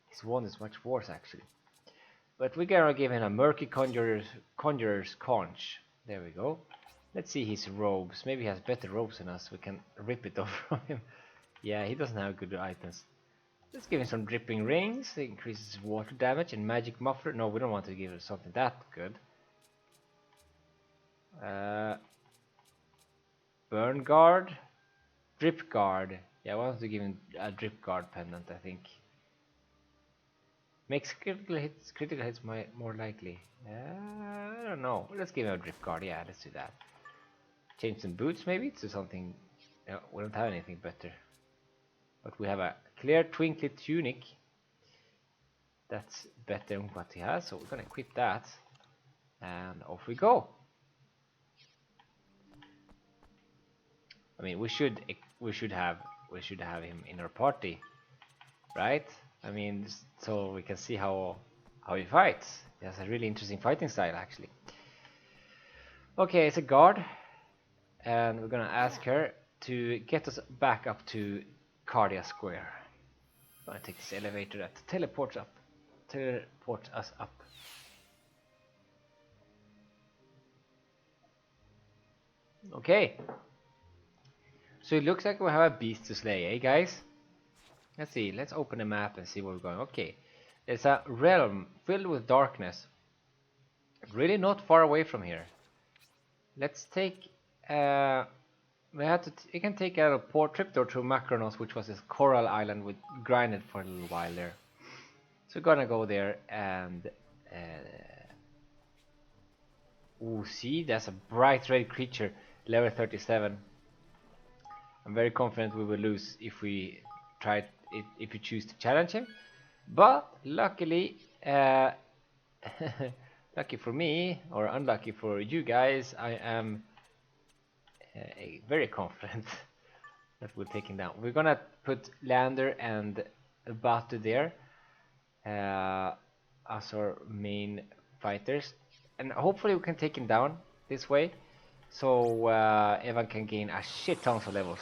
his wand is much worse actually. But we're gonna give him a murky conjurer's conch. There we go. Let's see his robes. Maybe he has better robes than us. We can rip it off from him. Yeah, he doesn't have good items. Let's give him some dripping rings. It increases water damage and magic muffler. No, we don't want to give him something that good. Burn guard, drip guard. Yeah, I want to give him a drip guard pendant, I think. Makes critical hits more likely. I don't know. Let's give him a drip guard. Yeah, let's do that. Change some boots maybe to something. No, we don't have anything better. But we have a clear twinkly tunic. That's better than what he has, so we're gonna equip that. And off we go. I mean, we should have we should have him in our party, right? I mean, so we can see how he fights. He has a really interesting fighting style, actually. Okay, it's a guard, and we're gonna ask her to get us back up to Cardia Square. I'm gonna take this elevator that teleports us up. Okay. So it looks like we have a beast to slay, eh, guys? Let's see. Let's open the map and see where we're going. Okay. It's a realm filled with darkness. Really not far away from here. Let's take. We can take a port trip to Macronos, which was this coral island we grinded for a little while there. So we're gonna go there and. Ooh, see, there's a bright red creature, level 37. I'm very confident we will lose if we if you choose to challenge him. But luckily, lucky for me, or unlucky for you guys, I am very confident that we'll take him down. We're gonna put Lander and Batu there as our main fighters, and hopefully we can take him down this way, so Evan can gain a shit tons of levels.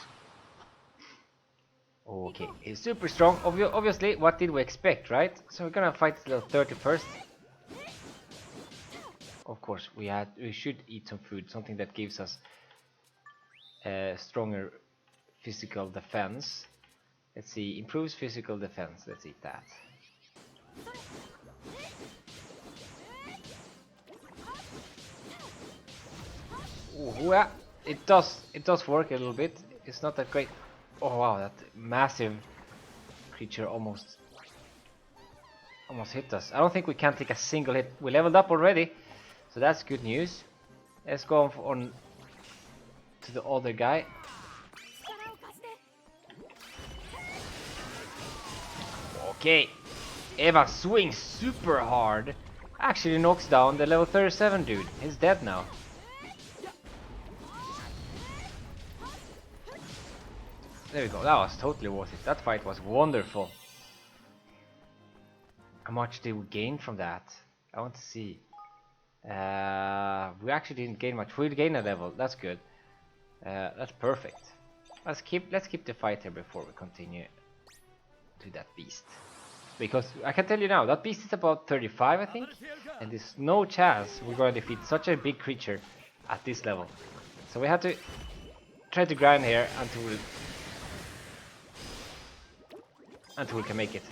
Okay, he's super strong. Obviously, what did we expect, right? So we're gonna fight level 30 first. Of course, we should eat some food, something that gives us stronger physical defense. Let's see, improves physical defense. Let's eat that. Ooh, yeah, it does work a little bit. It's not that great. Oh wow, that massive creature almost hit us. I don't think we can take a single hit. We leveled up already, so that's good news. Let's go on to the other guy. Okay, Eva swings super hard. Actually knocks down the level 37 dude. He's dead now. There we go, that was totally worth it. That fight was wonderful. How much did we gain from that? I want to see. We actually didn't gain much. We'll gain a level, that's good. That's perfect. Let's keep the fight here before we continue to that beast. Because I can tell you now, that beast is about 35 I think. And there's no chance we're going to defeat such a big creature at this level. So we have to try to grind here until we can make it.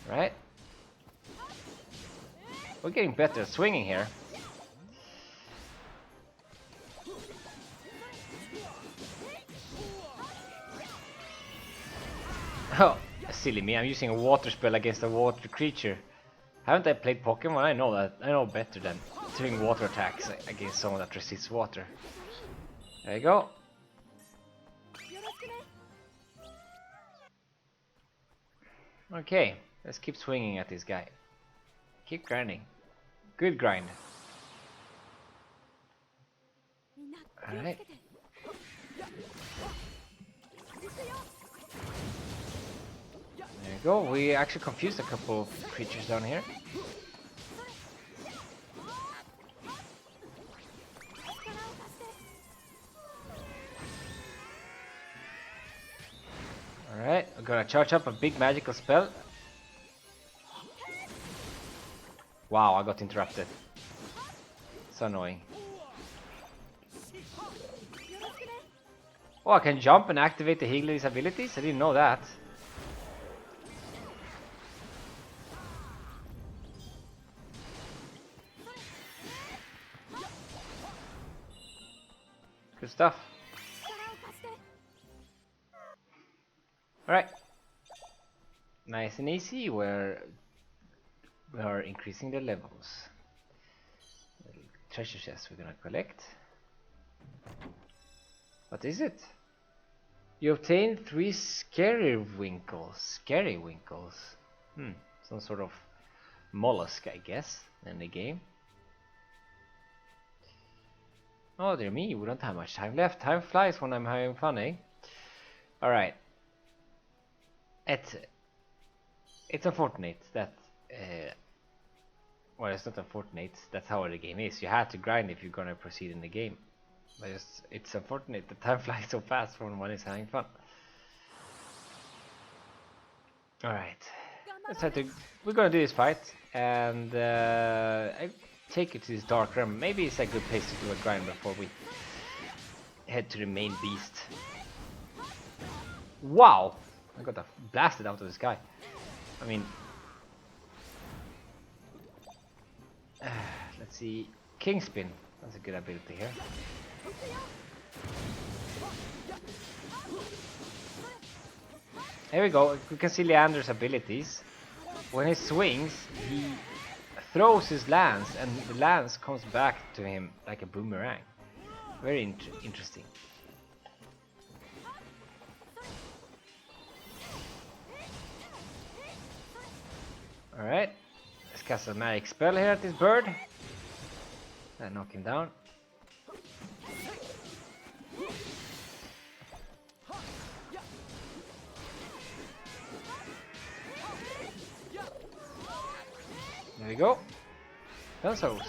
Right? We're getting better at swinging here. Oh, silly me, I'm using a water spell against a water creature. Haven't I played Pokemon? I know that. I know better than doing water attacks against someone that resists water. There you go. Okay, let's keep swinging at this guy. Keep grinding. Good grind. Alright. There you go. We actually confused a couple of creatures down here. Alright, I'm gonna charge up a big magical spell. Wow, I got interrupted. So annoying. Oh, I can jump and activate the Higgly's abilities? I didn't know that. Good stuff. Alright. Nice and easy, we are increasing the levels. Treasure chest we're gonna collect. What is it? You obtain 3 scary winkles. Scary winkles. Some sort of mollusk, I guess, in the game. Oh dear me, we don't have much time left. Time flies when I'm having fun, eh? Alright. It's unfortunate that well, it's not unfortunate, that's how the game is. You have to grind if you're gonna proceed in the game. But it's unfortunate that time flies so fast when one is having fun. Alright. We're gonna do this fight, and I take it to this dark room. Maybe it's a good place to do a grind before we head to the main beast. Wow! I got blasted out of the sky. I mean, let's see. King Spin. That's a good ability here. Here we go. We can see Leander's abilities. When he swings, he throws his lance, and the lance comes back to him like a boomerang. Very interesting. Alright, let's cast a magic spell here at this bird. And knock him down. There we go. Pencils.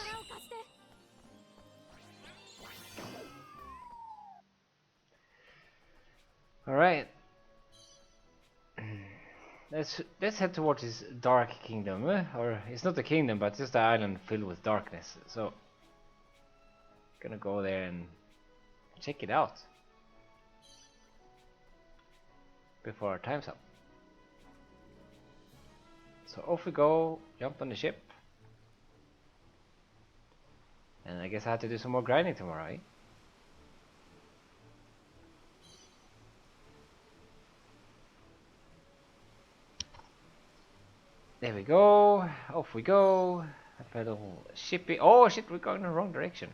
Alright. Let's head towards this dark kingdom, or it's not a kingdom, but just an island filled with darkness. So, gonna go there and check it out before our time's up. So off we go, jump on the ship, and I guess I have to do some more grinding tomorrow, eh? There we go, off we go. A little shippy. Oh shit, we're going in the wrong direction.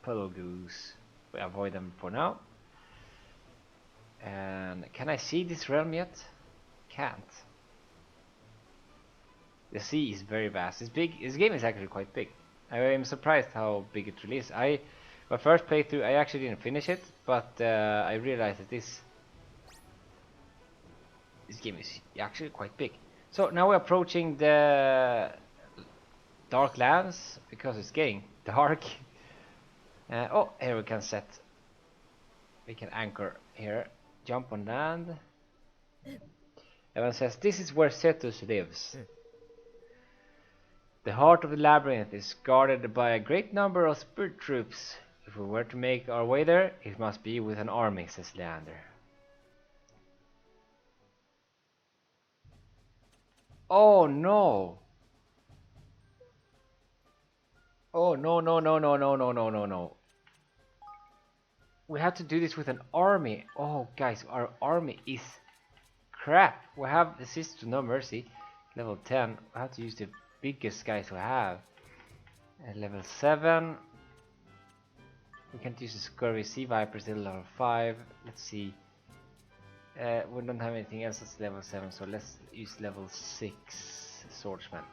Puddle goose. We avoid them for now. And can I see this realm yet? Can't. The sea is very vast. It's big. This game is actually quite big. I am surprised how big it really is. My first playthrough, I actually didn't finish it, but I realized that this game is actually quite big. So now we're approaching the dark lands because it's getting dark. Oh, here we can set. We can anchor here. Jump on land. Evan says, this is where Cetus lives. The heart of the labyrinth is guarded by a great number of spirit troops. If we were to make our way there, it must be with an army, says Leander. Oh no! Oh no no no no no no no no no. We have to do this with an army. Oh guys, our army is crap. We have assist to no mercy. Level 10. We have to use the biggest guys we have. At level 7. We can't use the Scurvy Sea Viper still level 5. Let's see. We don't have anything else that's level 7, so let's use level 6 Swordsman.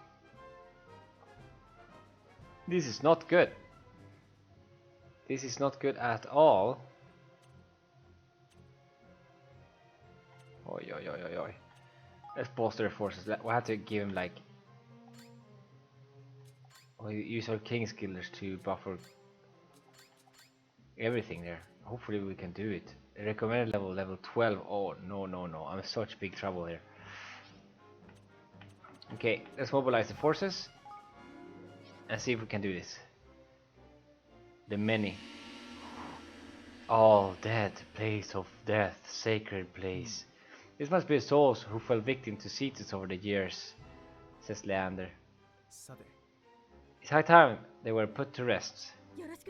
This is not good. This is not good at all. Oi oi oi oi oi. Let's bolster the forces. We have to give him like... We use our King's Killers to buffer everything there. Hopefully we can do it. Recommended level 12. Oh no no no, I'm in such big trouble here. Okay, let's mobilize the forces and see if we can do this. The many. All dead, place of death, sacred place. This must be the souls who fell victim to Cetus over the years, says Leander. It's high time they were put to rest.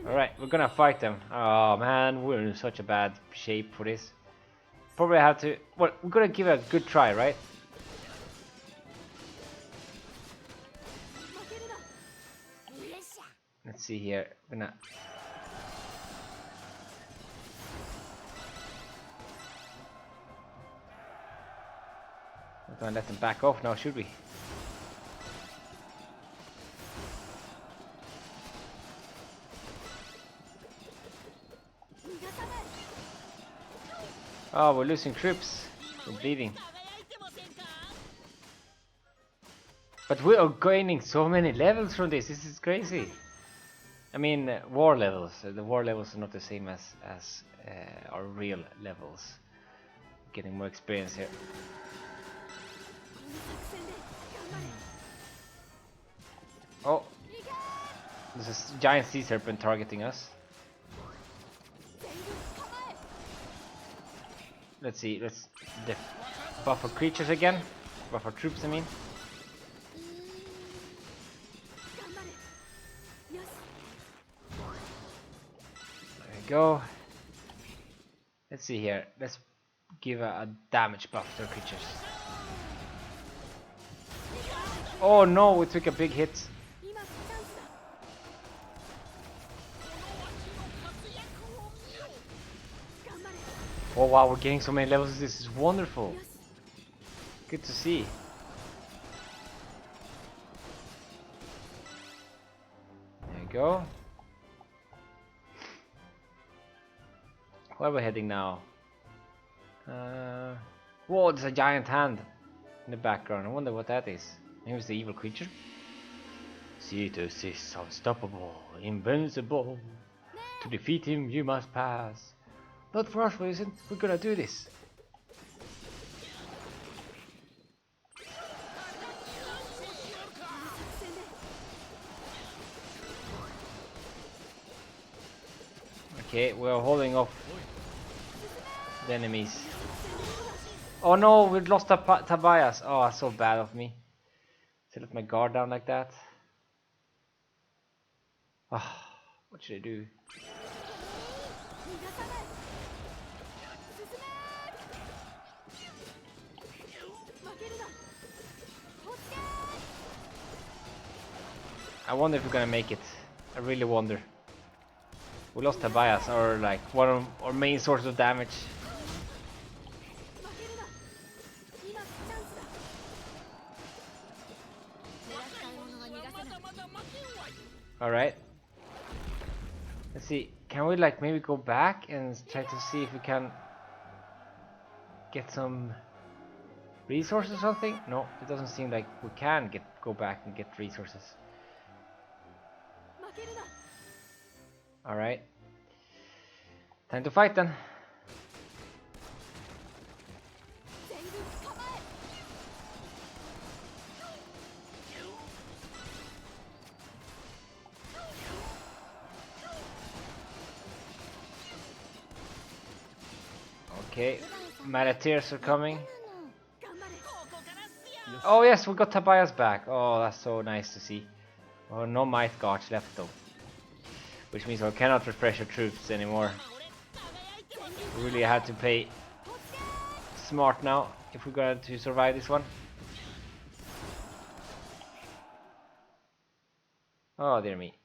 Alright, we're gonna fight them. Oh man, we're in such a bad shape for this. Probably have to... Well, we're gonna give it a good try, right? Let's see here. We're gonna... We're gonna let them back off now, should we? Oh, we're losing troops. We're bleeding. But we are gaining so many levels from this. This is crazy. I mean, war levels. The war levels are not the same as our real levels. Getting more experience here. Oh, there's a giant sea serpent targeting us. Let's see. Let's buff our creatures again. Buff our troops, I mean. There we go. Let's see here. Let's give a damage buff to our creatures. Oh no, we took a big hit. Oh wow, we're getting so many levels. This is wonderful. Good to see. There you go. Where are we heading now? Whoa, there's a giant hand in the background. I wonder what that is. Maybe it's the evil creature? Cetus is unstoppable, invincible. To defeat him, you must pass. Not for us, isn't? We're gonna do this. Okay, we're holding off the enemies. Oh no, we lost Tobias. Oh, so bad of me. To let my guard down like that. Oh, what should I do? I wonder if we're gonna make it. I really wonder. We lost Tobias, or like one of our main sources of damage. Alright. Let's see. Can we like maybe go back and try to see if we can get some resources or something? No, it doesn't seem like we can go back and get resources. Alright. Time to fight then. Okay, Malateers are coming. Oh yes, we got Tobias back. Oh, that's so nice to see. Oh, no Might Guards left though. Which means I cannot refresh our troops anymore. We really had to play smart now if we're going to survive this one. Oh dear me.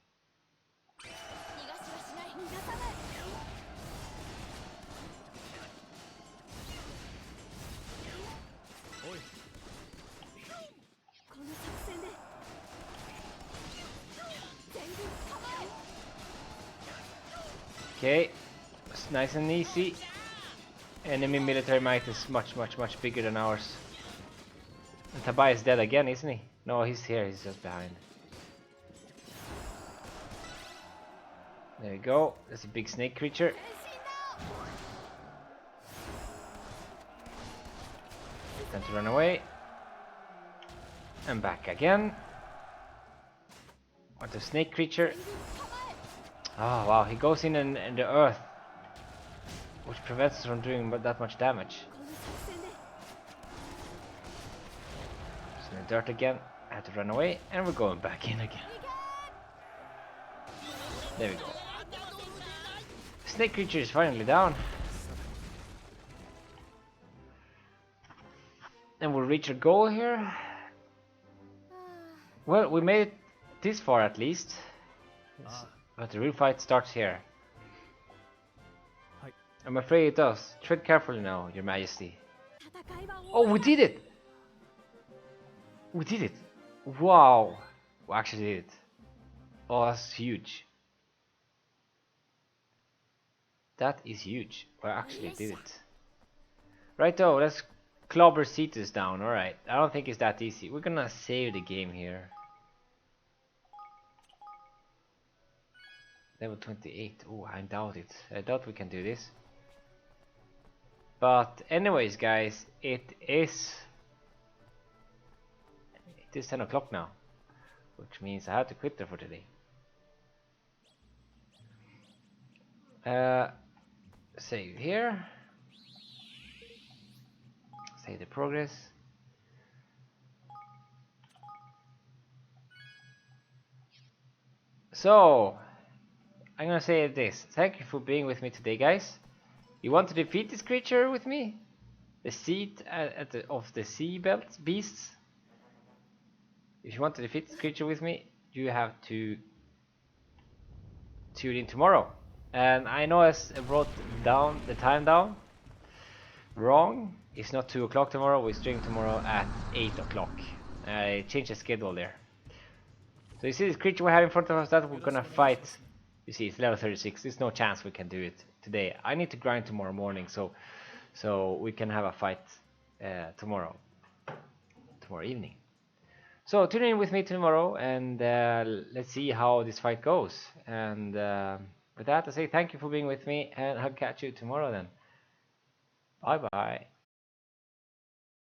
Okay, it's nice and easy. Enemy military might is much bigger than ours. And Tabai is dead again, isn't he? No, he's here, he's just behind. There we go, there's a big snake creature. Time to run away. And back again. What a snake creature. Oh wow, he goes in the earth, which prevents us from doing that much damage. Just in the dirt again. I had to run away, and we're going back in again. There we go. Snake creature is finally down. And we'll reach our goal here. Well, we made it this far at least. But the real fight starts here. I'm afraid it does. Tread carefully now, Your Majesty. Oh, we did it! We did it! Wow! We actually did it. Oh, that's huge. That is huge. We actually did it. Righto, let's clobber Cetus down. Alright, I don't think it's that easy. We're gonna save the game here. Level 28. Oh, I doubt it. I doubt we can do this. But anyways, guys, it is 10 o'clock now, which means I have to quit there for today. Save here. Save the progress. So, I'm gonna say this. Thank you for being with me today, guys. You want to defeat this creature with me? The seat of the sea belt beasts? If you want to defeat this creature with me, you have to tune in tomorrow. And I know I wrote down the time down wrong. It's not 2 o'clock tomorrow, we're streaming tomorrow at 8 o'clock. I changed the schedule there. So you see this creature we have in front of us that we're gonna fight. You see it's level 36, there's no chance we can do it today. I need to grind tomorrow morning so we can have a fight tomorrow evening. So tune in with me tomorrow and let's see how this fight goes. And with that I say thank you for being with me and I'll catch you tomorrow then. Bye bye.